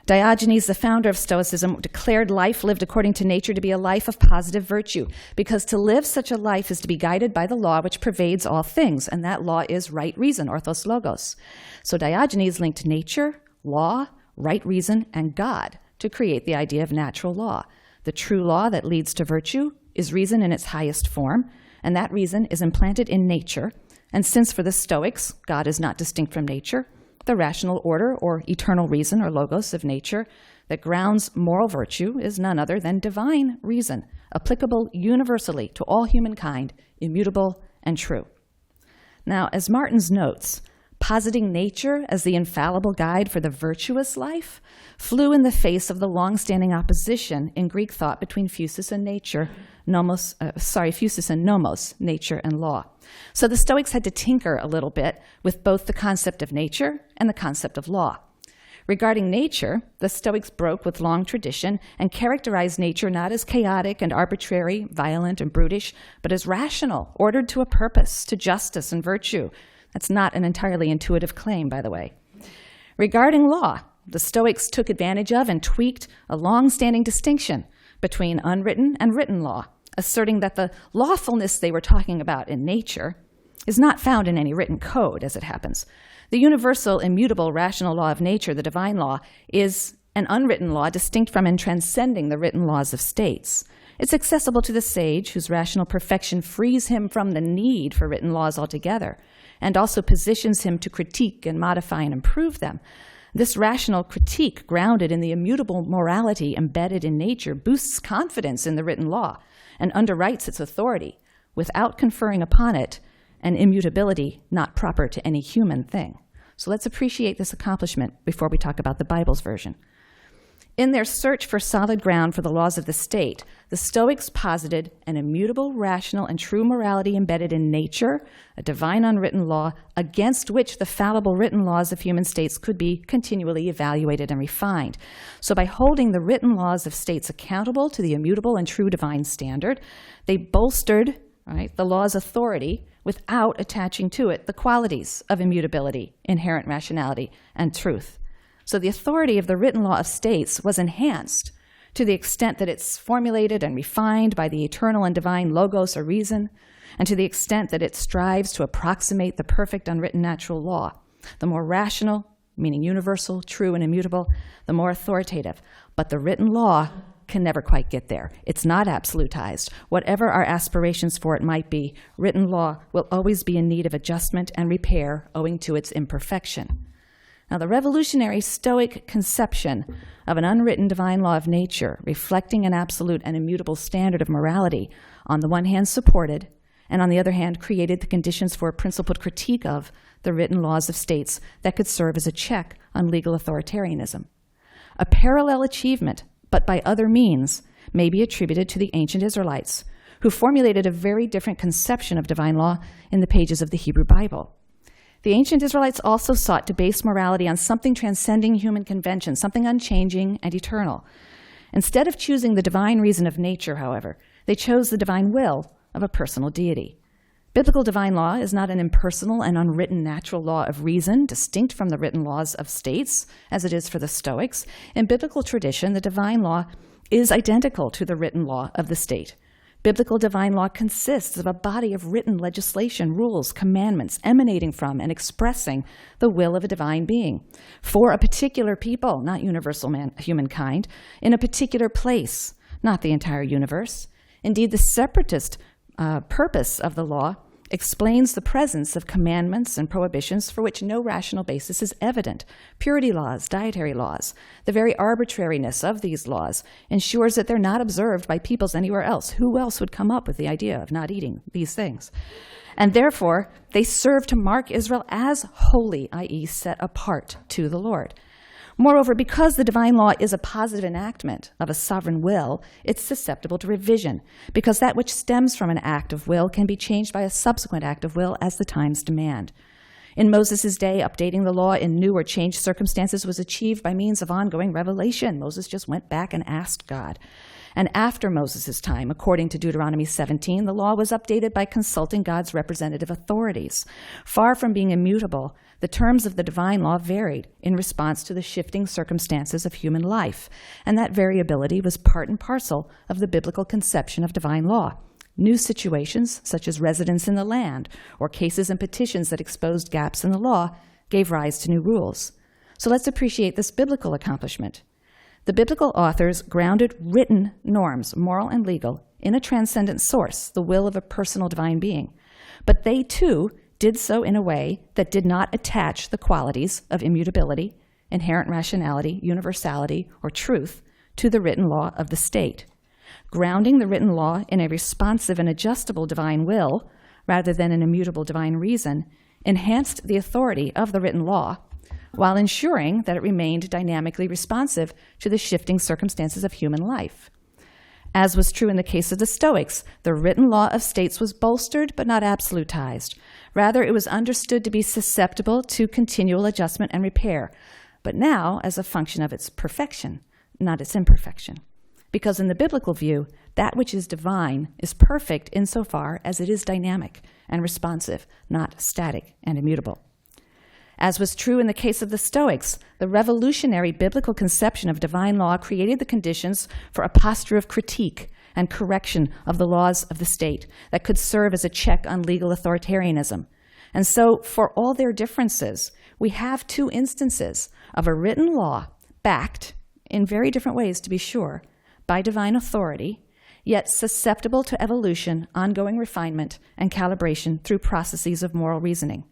Diogenes, the founder of Stoicism, declared life lived according to nature to be a life of positive virtue, because to live such a life is to be guided by the law which pervades all things, and that law is right reason, orthos logos. So Diogenes linked nature, law, right reason, and God to create the idea of natural law. The true law that leads to virtue is reason in its highest form, and that reason is implanted in nature. And since for the Stoics, God is not distinct from nature, the rational order or eternal reason or logos of nature that grounds moral virtue is none other than divine reason, applicable universally to all humankind, immutable and true. Now, as Martins notes, positing nature as the infallible guide for the virtuous life flew in the face of the long-standing opposition in Greek thought between physis and nature, physis and nomos, nature and law. So the Stoics had to tinker a little bit with both the concept of nature and the concept of law. Regarding nature, the Stoics broke with long tradition and characterized nature not as chaotic and arbitrary, violent and brutish, but as rational, ordered to a purpose, to justice and virtue. That's not an entirely intuitive claim, by the way. Regarding law, the Stoics took advantage of and tweaked a long-standing distinction between unwritten and written law, asserting that the lawfulness they were talking about in nature is not found in any written code, as it happens. The universal, immutable, rational law of nature, the divine law, is an unwritten law distinct from and transcending the written laws of states. It's accessible to the sage, whose rational perfection frees him from the need for written laws altogether, and also positions him to critique and modify and improve them. This rational critique, grounded in the immutable morality embedded in nature, boosts confidence in the written law and underwrites its authority without conferring upon it an immutability not proper to any human thing. So let's appreciate this accomplishment before we talk about the Bible's version. In their search for solid ground for the laws of the state, the Stoics posited an immutable, rational, and true morality embedded in nature, a divine unwritten law against which the fallible written laws of human states could be continually evaluated and refined. So by holding the written laws of states accountable to the immutable and true divine standard, they bolstered the law's authority without attaching to it the qualities of immutability, inherent rationality, and truth. So the authority of the written law of states was enhanced to the extent that it's formulated and refined by the eternal and divine logos or reason, and to the extent that it strives to approximate the perfect unwritten natural law. The more rational, meaning universal, true, and immutable, the more authoritative. But the written law can never quite get there. It's not absolutized. Whatever our aspirations for it might be, written law will always be in need of adjustment and repair owing to its imperfection. Now, the revolutionary Stoic conception of an unwritten divine law of nature, reflecting an absolute and immutable standard of morality, on the one hand supported, and on the other hand created the conditions for a principled critique of the written laws of states that could serve as a check on legal authoritarianism. A parallel achievement, but by other means, may be attributed to the ancient Israelites, who formulated a very different conception of divine law in the pages of the Hebrew Bible. The ancient Israelites also sought to base morality on something transcending human convention, something unchanging and eternal. Instead of choosing the divine reason of nature, however, they chose the divine will of a personal deity. Biblical divine law is not an impersonal and unwritten natural law of reason, distinct from the written laws of states, as it is for the Stoics. In biblical tradition, the divine law is identical to the written law of the state. Biblical divine law consists of a body of written legislation, rules, commandments emanating from and expressing the will of a divine being for a particular people, not universal humankind, in a particular place, not the entire universe. Indeed, the separatist purpose of the law explains the presence of commandments and prohibitions for which no rational basis is evident. Purity laws, dietary laws, the very arbitrariness of these laws ensures that they're not observed by peoples anywhere else. Who else would come up with the idea of not eating these things? And therefore, they serve to mark Israel as holy, i.e. set apart to the Lord. Moreover, because the divine law is a positive enactment of a sovereign will, it's susceptible to revision, because that which stems from an act of will can be changed by a subsequent act of will as the times demand. In Moses' day, updating the law in new or changed circumstances was achieved by means of ongoing revelation. Moses just went back and asked God. And after Moses' time, according to Deuteronomy 17, the law was updated by consulting God's representative authorities. Far from being immutable, the terms of the divine law varied in response to the shifting circumstances of human life, and that variability was part and parcel of the biblical conception of divine law. New situations, such as residence in the land, or cases and petitions that exposed gaps in the law, gave rise to new rules. So let's appreciate this biblical accomplishment. The biblical authors grounded written norms, moral and legal, in a transcendent source, the will of a personal divine being. But they, too, did so in a way that did not attach the qualities of immutability, inherent rationality, universality, or truth to the written law of the state. Grounding the written law in a responsive and adjustable divine will, rather than an immutable divine reason, enhanced the authority of the written law, while ensuring that it remained dynamically responsive to the shifting circumstances of human life. As was true in the case of the Stoics, the written law of states was bolstered but not absolutized. Rather, it was understood to be susceptible to continual adjustment and repair. but now as a function of its perfection, not its imperfection. Because in the biblical view, that which is divine is perfect insofar as it is dynamic and responsive, not static and immutable. As was true in the case of the Stoics, the revolutionary biblical conception of divine law created the conditions for a posture of critique and correction of the laws of the state that could serve as a check on legal authoritarianism. And so, for all their differences, we have two instances of a written law backed, in very different ways to be sure, by divine authority, yet susceptible to evolution, ongoing refinement, and calibration through processes of moral reasoning.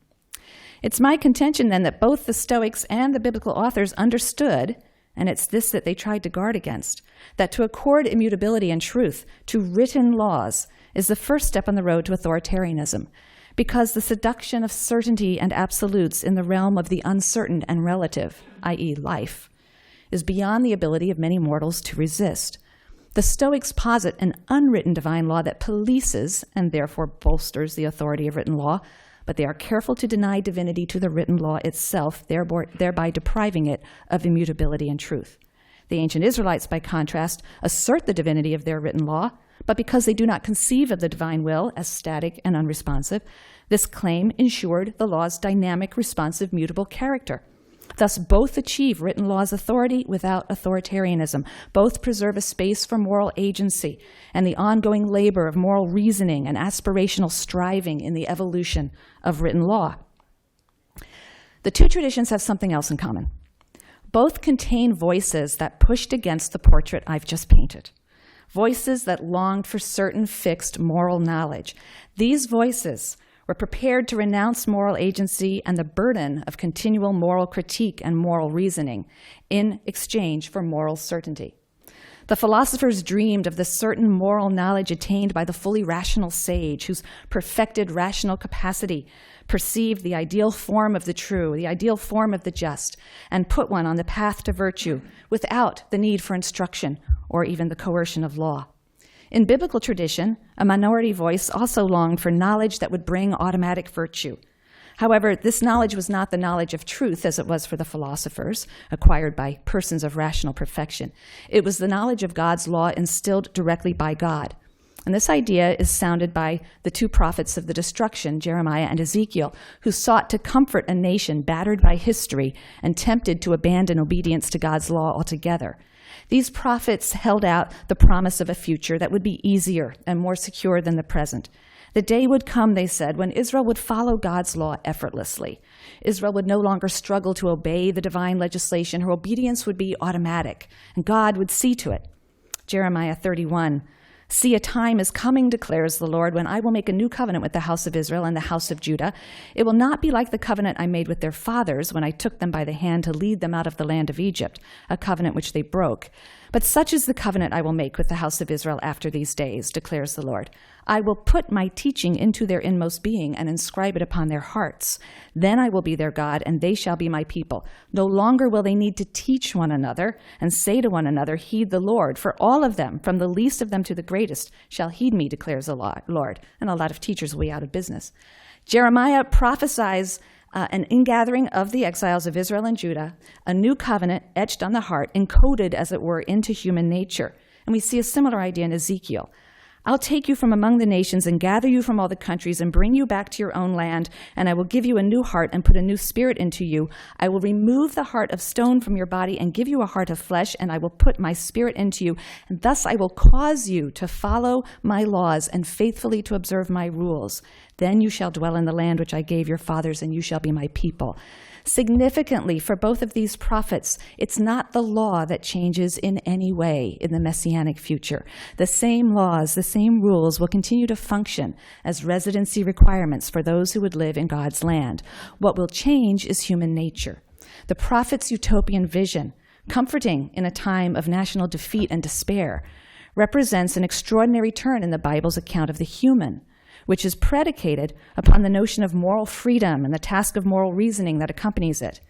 It's my contention, then, that both the Stoics and the biblical authors understood, and it's this that they tried to guard against, that to accord immutability and truth to written laws is the first step on the road to authoritarianism, because the seduction of certainty and absolutes in the realm of the uncertain and relative, i.e. life, is beyond the ability of many mortals to resist. The Stoics posit an unwritten divine law that polices and therefore bolsters the authority of written law, but they are careful to deny divinity to the written law itself, thereby depriving it of immutability and truth. The ancient Israelites, by contrast, assert the divinity of their written law, but because they do not conceive of the divine will as static and unresponsive, this claim ensured the law's dynamic, responsive, mutable character. Thus, both achieve written law's authority without authoritarianism. Both preserve a space for moral agency and the ongoing labor of moral reasoning and aspirational striving in the evolution of written law. The two traditions have something else in common. Both contain voices that pushed against the portrait I've just painted, voices that longed for certain fixed moral knowledge. These voices were prepared to renounce moral agency and the burden of continual moral critique and moral reasoning in exchange for moral certainty. The philosophers dreamed of the certain moral knowledge attained by the fully rational sage whose perfected rational capacity perceived the ideal form of the true, the ideal form of the just, and put one on the path to virtue without the need for instruction or even the coercion of law. In biblical tradition, a minority voice also longed for knowledge that would bring automatic virtue. However, this knowledge was not the knowledge of truth as it was for the philosophers, acquired by persons of rational perfection. It was the knowledge of God's law instilled directly by God. And this idea is sounded by the two prophets of the destruction, Jeremiah and Ezekiel, who sought to comfort a nation battered by history and tempted to abandon obedience to God's law altogether. These prophets held out the promise of a future that would be easier and more secure than the present. The day would come, they said, when Israel would follow God's law effortlessly. Israel would no longer struggle to obey the divine legislation. Her obedience would be automatic, and God would see to it. Jeremiah 31, "See, a time is coming, declares the Lord, when I will make a new covenant with the house of Israel and the house of Judah. It will not be like the covenant I made with their fathers when I took them by the hand to lead them out of the land of Egypt, a covenant which they broke. But such is the covenant I will make with the house of Israel after these days, declares the Lord. I will put my teaching into their inmost being and inscribe it upon their hearts. Then I will be their God, and they shall be my people. No longer will they need to teach one another and say to one another, heed the Lord. For all of them, from the least of them to the greatest, shall heed me, declares the Lord." And a lot of teachers will be out of business. Jeremiah prophesies an ingathering of the exiles of Israel and Judah, a new covenant etched on the heart, encoded, as it were, into human nature. And we see a similar idea in Ezekiel. "I'll take you from among the nations and gather you from all the countries and bring you back to your own land, and I will give you a new heart and put a new spirit into you. I will remove the heart of stone from your body and give you a heart of flesh, and I will put my spirit into you, and thus I will cause you to follow my laws and faithfully to observe my rules. Then you shall dwell in the land which I gave your fathers, and you shall be my people." Significantly, for both of these prophets, it's not the law that changes in any way in the messianic future. The same laws, the same rules will continue to function as residency requirements for those who would live in God's land. What will change is human nature. The prophet's utopian vision, comforting in a time of national defeat and despair, represents an extraordinary turn in the Bible's account of the human, which is predicated upon the notion of moral freedom and the task of moral reasoning that accompanies it.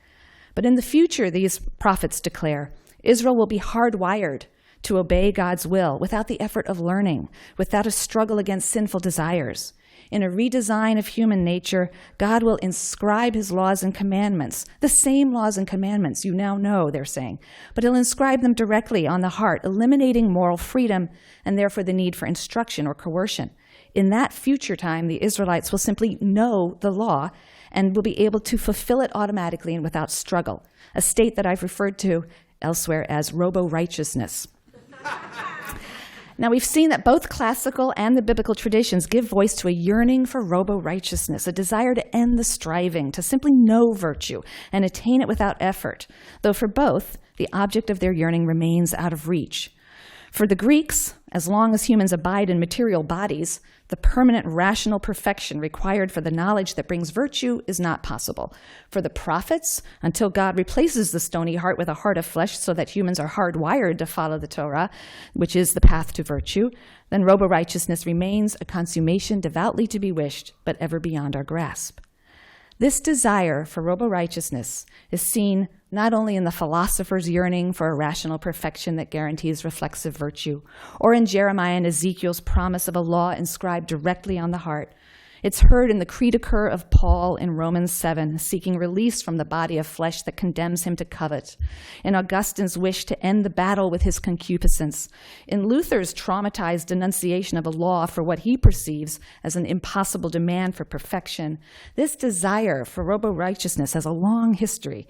But in the future, these prophets declare, Israel will be hardwired to obey God's will without the effort of learning, without a struggle against sinful desires. In a redesign of human nature, God will inscribe his laws and commandments, the same laws and commandments you now know, they're saying, but he'll inscribe them directly on the heart, eliminating moral freedom and therefore the need for instruction or coercion. In that future time, the Israelites will simply know the law and will be able to fulfill it automatically and without struggle, a state that I've referred to elsewhere as robo-righteousness. Now, we've seen that both classical and the biblical traditions give voice to a yearning for robo-righteousness, a desire to end the striving, to simply know virtue and attain it without effort, though for both, the object of their yearning remains out of reach. For the Greeks, as long as humans abide in material bodies, the permanent rational perfection required for the knowledge that brings virtue is not possible. For the prophets, until God replaces the stony heart with a heart of flesh so that humans are hardwired to follow the Torah, which is the path to virtue, then robo-righteousness remains a consummation devoutly to be wished, but ever beyond our grasp. This desire for robo-righteousness is seen not only in the philosopher's yearning for a rational perfection that guarantees reflexive virtue, or in Jeremiah and Ezekiel's promise of a law inscribed directly on the heart. It's heard in the creedicure of Paul in Romans 7, seeking release from the body of flesh that condemns him to covet, in Augustine's wish to end the battle with his concupiscence, in Luther's traumatized denunciation of a law for what he perceives as an impossible demand for perfection. This desire for robo-righteousness has a long history.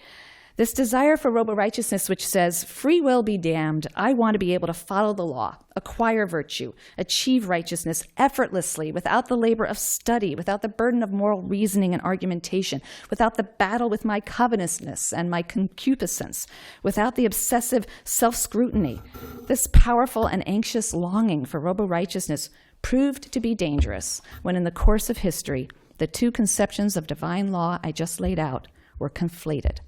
This desire for robo-righteousness which says, free will be damned, I want to be able to follow the law, acquire virtue, achieve righteousness effortlessly, without the labor of study, without the burden of moral reasoning and argumentation, without the battle with my covetousness and my concupiscence, without the obsessive self-scrutiny. This powerful and anxious longing for robo-righteousness proved to be dangerous when in the course of history, the two conceptions of divine law I just laid out were conflated.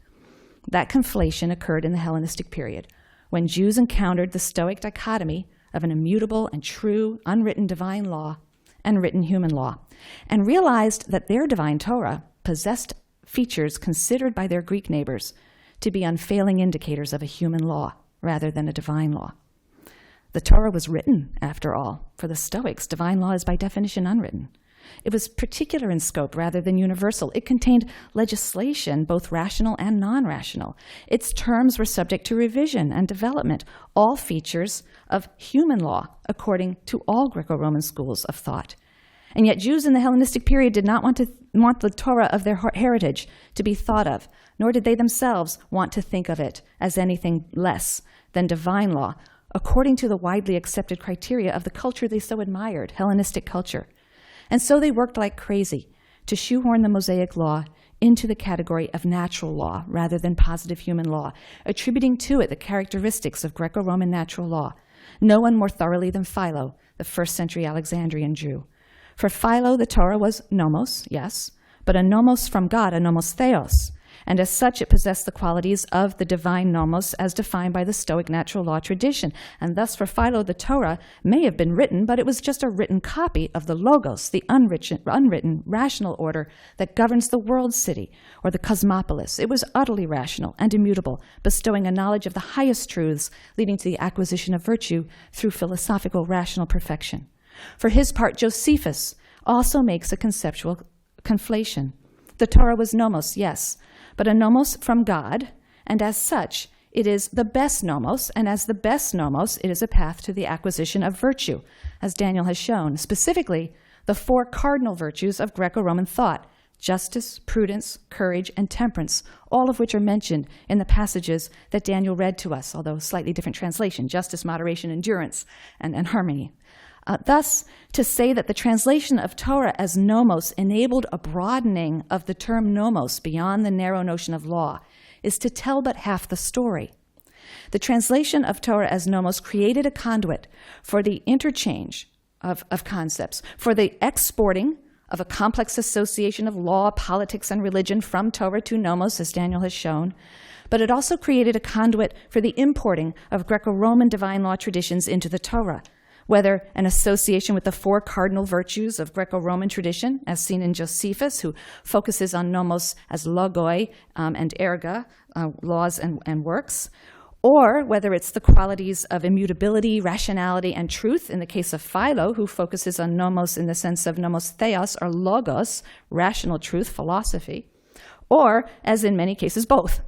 That conflation occurred in the Hellenistic period, when Jews encountered the Stoic dichotomy of an immutable and true, unwritten divine law and written human law, and realized that their divine Torah possessed features considered by their Greek neighbors to be unfailing indicators of a human law rather than a divine law. The Torah was written, after all. For the Stoics, divine law is by definition unwritten. It was particular in scope rather than universal. It contained legislation, both rational and non-rational. Its terms were subject to revision and development, all features of human law, according to all Greco-Roman schools of thought. And yet Jews in the Hellenistic period did not want the Torah of their heritage to be thought of, nor did they themselves want to think of it as anything less than divine law, according to the widely accepted criteria of the culture they so admired, Hellenistic culture. And so they worked like crazy to shoehorn the Mosaic law into the category of natural law rather than positive human law, attributing to it the characteristics of Greco-Roman natural law. No one more thoroughly than Philo, the first-century Alexandrian Jew. For Philo, the Torah was nomos, yes, but a nomos from God, a nomos theos, and as such it possessed the qualities of the divine nomos as defined by the Stoic natural law tradition. And thus for Philo, the Torah may have been written, but it was just a written copy of the logos, the unwritten rational order that governs the world city or the cosmopolis. It was utterly rational and immutable, bestowing a knowledge of the highest truths, leading to the acquisition of virtue through philosophical rational perfection. For his part, Josephus also makes a conceptual conflation. The Torah was nomos, yes, but a nomos from God, and as such, it is the best nomos, and as the best nomos, it is a path to the acquisition of virtue, as Daniel has shown, specifically the four cardinal virtues of Greco-Roman thought: justice, prudence, courage, and temperance, all of which are mentioned in the passages that Daniel read to us, although slightly different translation: justice, moderation, endurance, and harmony. Thus, to say that the translation of Torah as nomos enabled a broadening of the term nomos beyond the narrow notion of law is to tell but half the story. The translation of Torah as nomos created a conduit for the interchange of concepts, for the exporting of a complex association of law, politics, and religion from Torah to nomos, as Daniel has shown, but it also created a conduit for the importing of Greco-Roman divine law traditions into the Torah, whether an association with the four cardinal virtues of Greco-Roman tradition, as seen in Josephus, who focuses on nomos as logoi and erga, laws and works, or whether it's the qualities of immutability, rationality, and truth in the case of Philo, who focuses on nomos in the sense of nomos theos, or logos, rational truth, philosophy, or, as in many cases, both.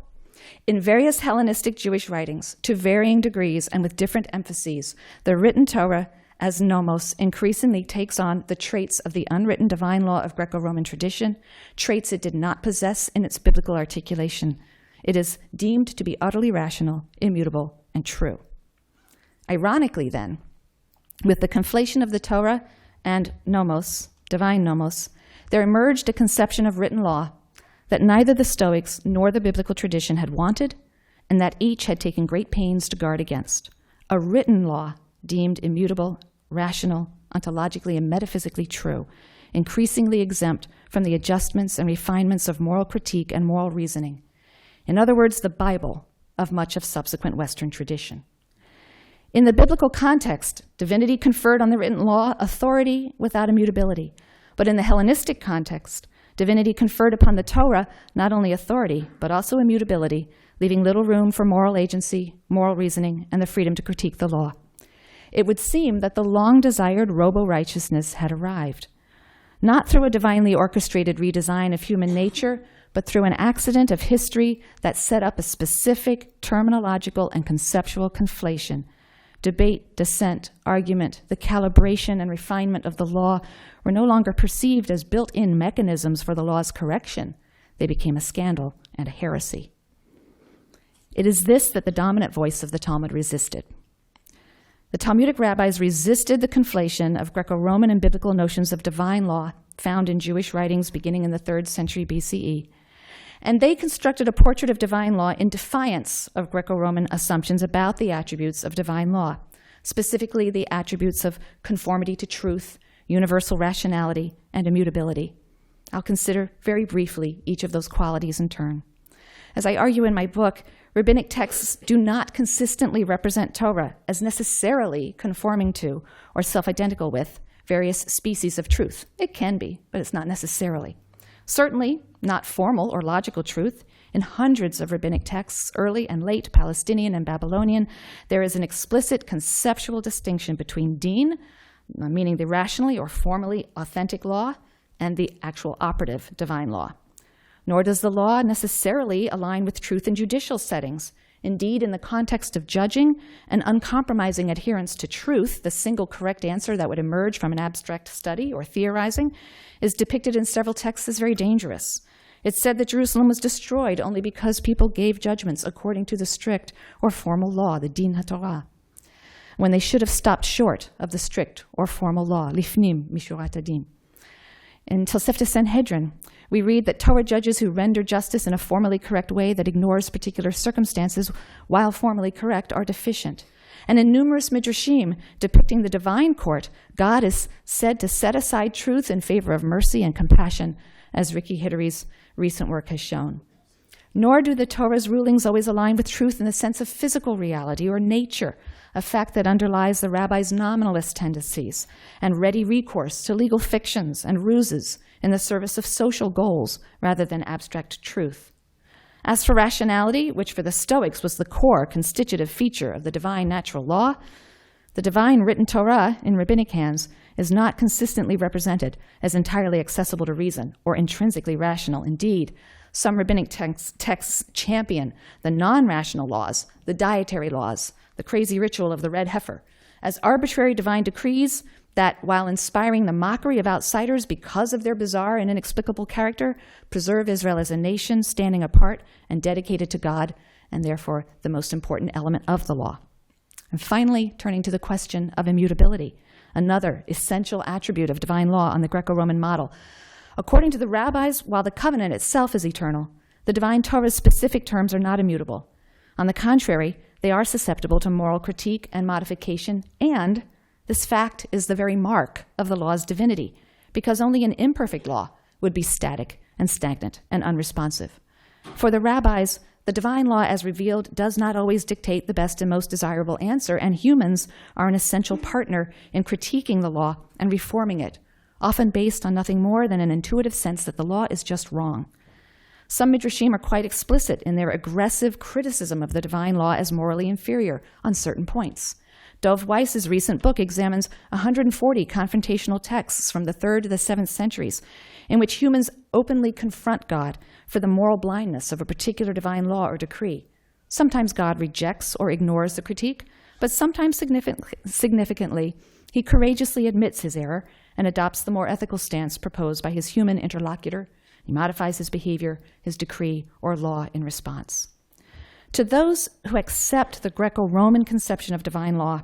In various Hellenistic Jewish writings, to varying degrees and with different emphases, the written Torah as nomos increasingly takes on the traits of the unwritten divine law of Greco-Roman tradition, traits it did not possess in its biblical articulation. It is deemed to be utterly rational, immutable, and true. Ironically, then, with the conflation of the Torah and nomos, divine nomos, there emerged a conception of written law that neither the Stoics nor the biblical tradition had wanted, and that each had taken great pains to guard against. A written law deemed immutable, rational, ontologically and metaphysically true, increasingly exempt from the adjustments and refinements of moral critique and moral reasoning. In other words, the Bible of much of subsequent Western tradition. In the biblical context, divinity conferred on the written law authority without immutability. But in the Hellenistic context, divinity conferred upon the Torah not only authority, but also immutability, leaving little room for moral agency, moral reasoning, and the freedom to critique the law. It would seem that the long-desired robo-righteousness had arrived, not through a divinely orchestrated redesign of human nature, but through an accident of history that set up a specific terminological and conceptual conflation. Debate, dissent, argument, the calibration and refinement of the law were no longer perceived as built-in mechanisms for the law's correction. They became a scandal and a heresy. It is this that the dominant voice of the Talmud resisted. The Talmudic rabbis resisted the conflation of Greco-Roman and biblical notions of divine law found in Jewish writings beginning in the 3rd century BCE. And they constructed a portrait of divine law in defiance of Greco-Roman assumptions about the attributes of divine law, specifically the attributes of conformity to truth, universal rationality, and immutability. I'll consider very briefly each of those qualities in turn. As I argue in my book, rabbinic texts do not consistently represent Torah as necessarily conforming to or self-identical with various species of truth. It can be, but it's not necessarily. Certainly not formal or logical truth. In hundreds of rabbinic texts, early and late, Palestinian and Babylonian, there is an explicit conceptual distinction between din, meaning the rationally or formally authentic law, and the actual operative divine law. Nor does the law necessarily align with truth in judicial settings. Indeed, in the context of judging, an uncompromising adherence to truth, the single correct answer that would emerge from an abstract study or theorizing, is depicted in several texts as very dangerous. It's said that Jerusalem was destroyed only because people gave judgments according to the strict or formal law, the din haTorah, when they should have stopped short of the strict or formal law, lifnim mishurat hadin. In Tosefta Sanhedrin, we read that Torah judges who render justice in a formally correct way that ignores particular circumstances while formally correct are deficient. And in numerous midrashim depicting the divine court, God is said to set aside truth in favor of mercy and compassion, as Ricky Hittery's recent work has shown. Nor do the Torah's rulings always align with truth in the sense of physical reality or nature, a fact that underlies the rabbis' nominalist tendencies and ready recourse to legal fictions and ruses in the service of social goals rather than abstract truth. As for rationality, which for the Stoics was the core constitutive feature of the divine natural law, the divine written Torah in rabbinic hands is not consistently represented as entirely accessible to reason or intrinsically rational. Indeed, some rabbinic texts champion the non-rational laws, the dietary laws, the crazy ritual of the red heifer, as arbitrary divine decrees that, while inspiring the mockery of outsiders because of their bizarre and inexplicable character, preserve Israel as a nation standing apart and dedicated to God, and therefore the most important element of the law. And finally, turning to the question of immutability, another essential attribute of divine law on the Greco-Roman model. According to the rabbis, while the covenant itself is eternal, the divine Torah's specific terms are not immutable. On the contrary, they are susceptible to moral critique and modification, and this fact is the very mark of the law's divinity, because only an imperfect law would be static and stagnant and unresponsive. For the rabbis, the divine law as revealed does not always dictate the best and most desirable answer, and humans are an essential partner in critiquing the law and reforming it, often based on nothing more than an intuitive sense that the law is just wrong. Some midrashim are quite explicit in their aggressive criticism of the divine law as morally inferior on certain points. Dov Weiss's recent book examines 140 confrontational texts from the 3rd to the 7th centuries in which humans openly confront God for the moral blindness of a particular divine law or decree. Sometimes God rejects or ignores the critique, but sometimes significantly, he courageously admits his error and adopts the more ethical stance proposed by his human interlocutor. He modifies his behavior, his decree, or law in response. To those who accept the Greco-Roman conception of divine law,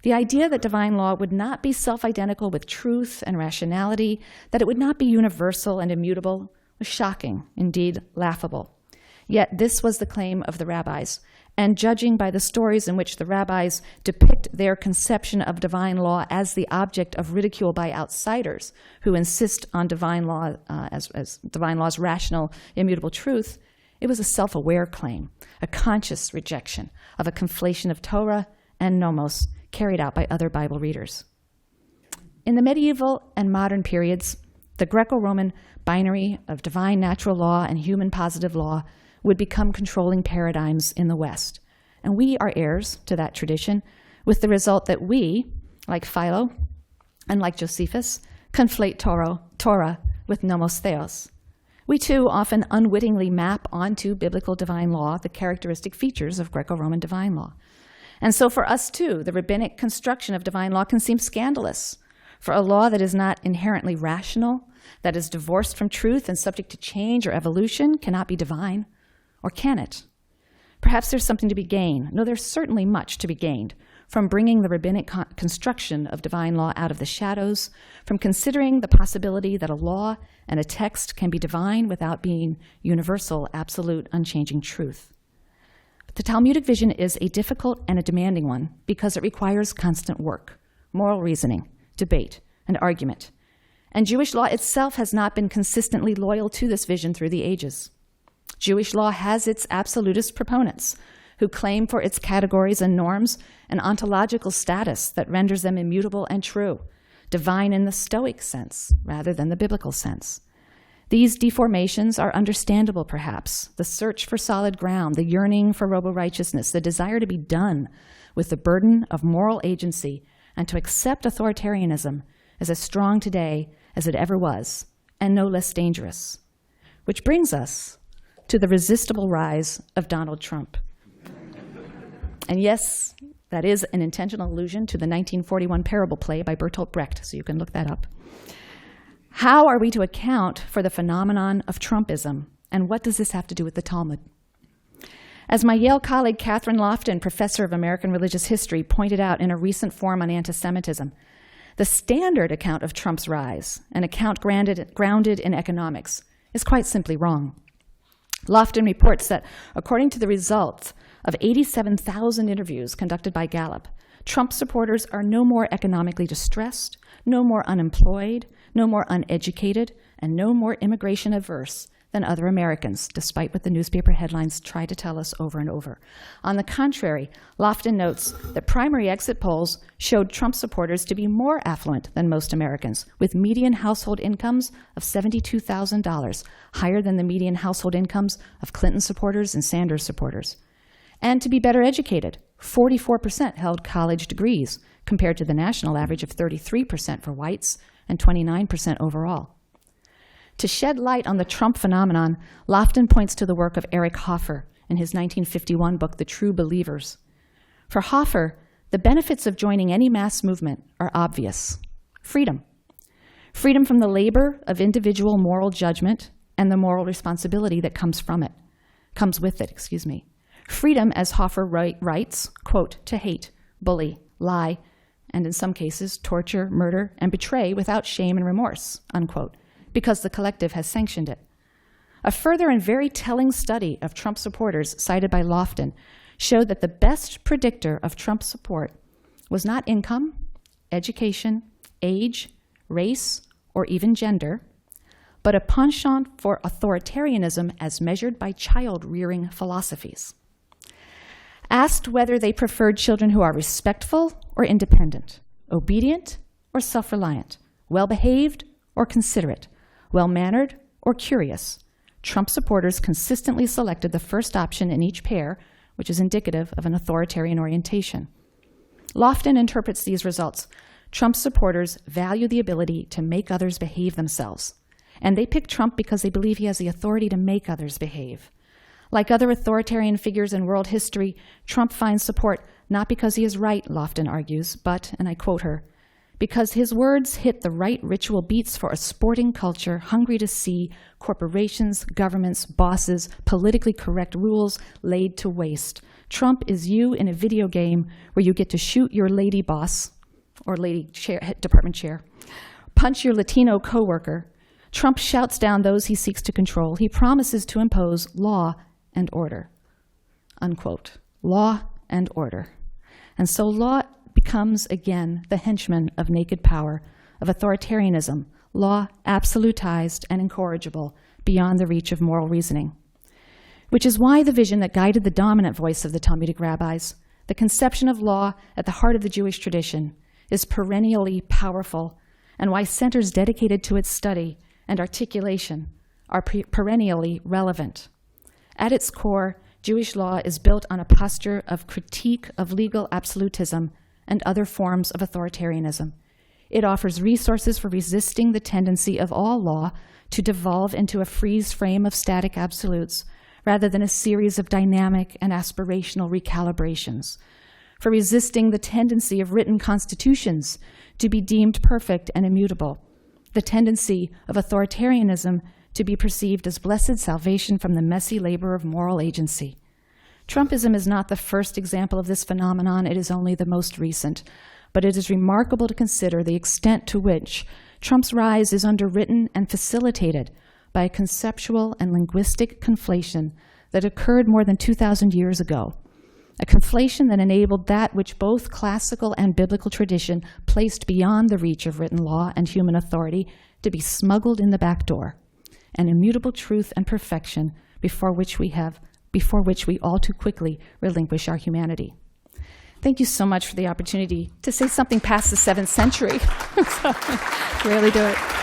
the idea that divine law would not be self-identical with truth and rationality, that it would not be universal and immutable, was shocking, indeed laughable. Yet this was the claim of the rabbis, and judging by the stories in which the rabbis depict their conception of divine law as the object of ridicule by outsiders who insist on divine law as divine law's rational, immutable truth, it was a self-aware claim, a conscious rejection of a conflation of Torah and Nomos carried out by other Bible readers. In the medieval and modern periods, the Greco-Roman binary of divine natural law and human positive law would become controlling paradigms in the West. And we are heirs to that tradition, with the result that we, like Philo and like Josephus, conflate Torah with nomos theos. We too often unwittingly map onto biblical divine law the characteristic features of Greco-Roman divine law. And so for us too, the rabbinic construction of divine law can seem scandalous. For a law that is not inherently rational, that is divorced from truth and subject to change or evolution, cannot be divine. Or can it? Perhaps there's something to be gained. No, there's certainly much to be gained from bringing the rabbinic construction of divine law out of the shadows, from considering the possibility that a law and a text can be divine without being universal, absolute, unchanging truth. But the Talmudic vision is a difficult and a demanding one because it requires constant work, moral reasoning, debate, and argument. And Jewish law itself has not been consistently loyal to this vision through the ages. Jewish law has its absolutist proponents who claim for its categories and norms an ontological status that renders them immutable and true, divine in the Stoic sense rather than the biblical sense. These deformations are understandable, perhaps, the search for solid ground, the yearning for robo-righteousness, the desire to be done with the burden of moral agency and to accept authoritarianism as strong today as it ever was, and no less dangerous. Which brings us to the resistible rise of Donald Trump. And yes, that is an intentional allusion to the 1941 parable play by Bertolt Brecht, so you can look that up. How are we to account for the phenomenon of Trumpism, and what does this have to do with the Talmud? As my Yale colleague Catherine Lofton, professor of American religious history, pointed out in a recent forum on anti-Semitism, the standard account of Trump's rise, an account grounded in economics, is quite simply wrong. Lofton reports that according to the results of 87,000 interviews conducted by Gallup, Trump supporters are no more economically distressed, no more unemployed, no more uneducated, and no more immigration averse than other Americans, despite what the newspaper headlines try to tell us over and over. On the contrary, Lofton notes that primary exit polls showed Trump supporters to be more affluent than most Americans, with median household incomes of $72,000, higher than the median household incomes of Clinton supporters and Sanders supporters. And to be better educated, 44% held college degrees, compared to the national average of 33% for whites and 29% overall. To shed light on the Trump phenomenon, Lofton points to the work of Eric Hoffer in his 1951 book, The True Believers. For Hoffer, the benefits of joining any mass movement are obvious. Freedom. Freedom from the labor of individual moral judgment and the moral responsibility that comes with it. Freedom, as Hoffer writes, quote, to hate, bully, lie, and in some cases, torture, murder, and betray without shame and remorse, unquote, because the collective has sanctioned it. A further and very telling study of Trump supporters cited by Lofton showed that the best predictor of Trump support was not income, education, age, race, or even gender, but a penchant for authoritarianism as measured by child-rearing philosophies. Asked whether they preferred children who are respectful or independent, obedient or self-reliant, well-behaved or considerate, well-mannered or curious, Trump supporters consistently selected the first option in each pair, which is indicative of an authoritarian orientation. Lofton interprets these results. Trump supporters value the ability to make others behave themselves, and they pick Trump because they believe he has the authority to make others behave. Like other authoritarian figures in world history, Trump finds support not because he is right, Lofton argues, but, and I quote her, because his words hit the right ritual beats for a sporting culture hungry to see corporations, governments, bosses, politically correct rules laid to waste. Trump is you in a video game where you get to shoot your lady boss, or lady chair, department chair, punch your Latino coworker. Trump shouts down those he seeks to control. He promises to impose law and order, unquote. Law and order. And so law becomes, again, the henchman of naked power, of authoritarianism, law absolutized and incorrigible beyond the reach of moral reasoning. Which is why the vision that guided the dominant voice of the Talmudic rabbis, the conception of law at the heart of the Jewish tradition, is perennially powerful, and why centers dedicated to its study and articulation are perennially relevant. At its core, Jewish law is built on a posture of critique of legal absolutism and other forms of authoritarianism. It offers resources for resisting the tendency of all law to devolve into a freeze frame of static absolutes, rather than a series of dynamic and aspirational recalibrations, for resisting the tendency of written constitutions to be deemed perfect and immutable, the tendency of authoritarianism to be perceived as blessed salvation from the messy labor of moral agency. Trumpism is not the first example of this phenomenon, it is only the most recent, but it is remarkable to consider the extent to which Trump's rise is underwritten and facilitated by a conceptual and linguistic conflation that occurred more than 2,000 years ago, a conflation that enabled that which both classical and biblical tradition placed beyond the reach of written law and human authority to be smuggled in the back door, an immutable truth and perfection before which we all too quickly relinquish our humanity. Thank you so much for the opportunity to say something past the 7th century. Rarely do it.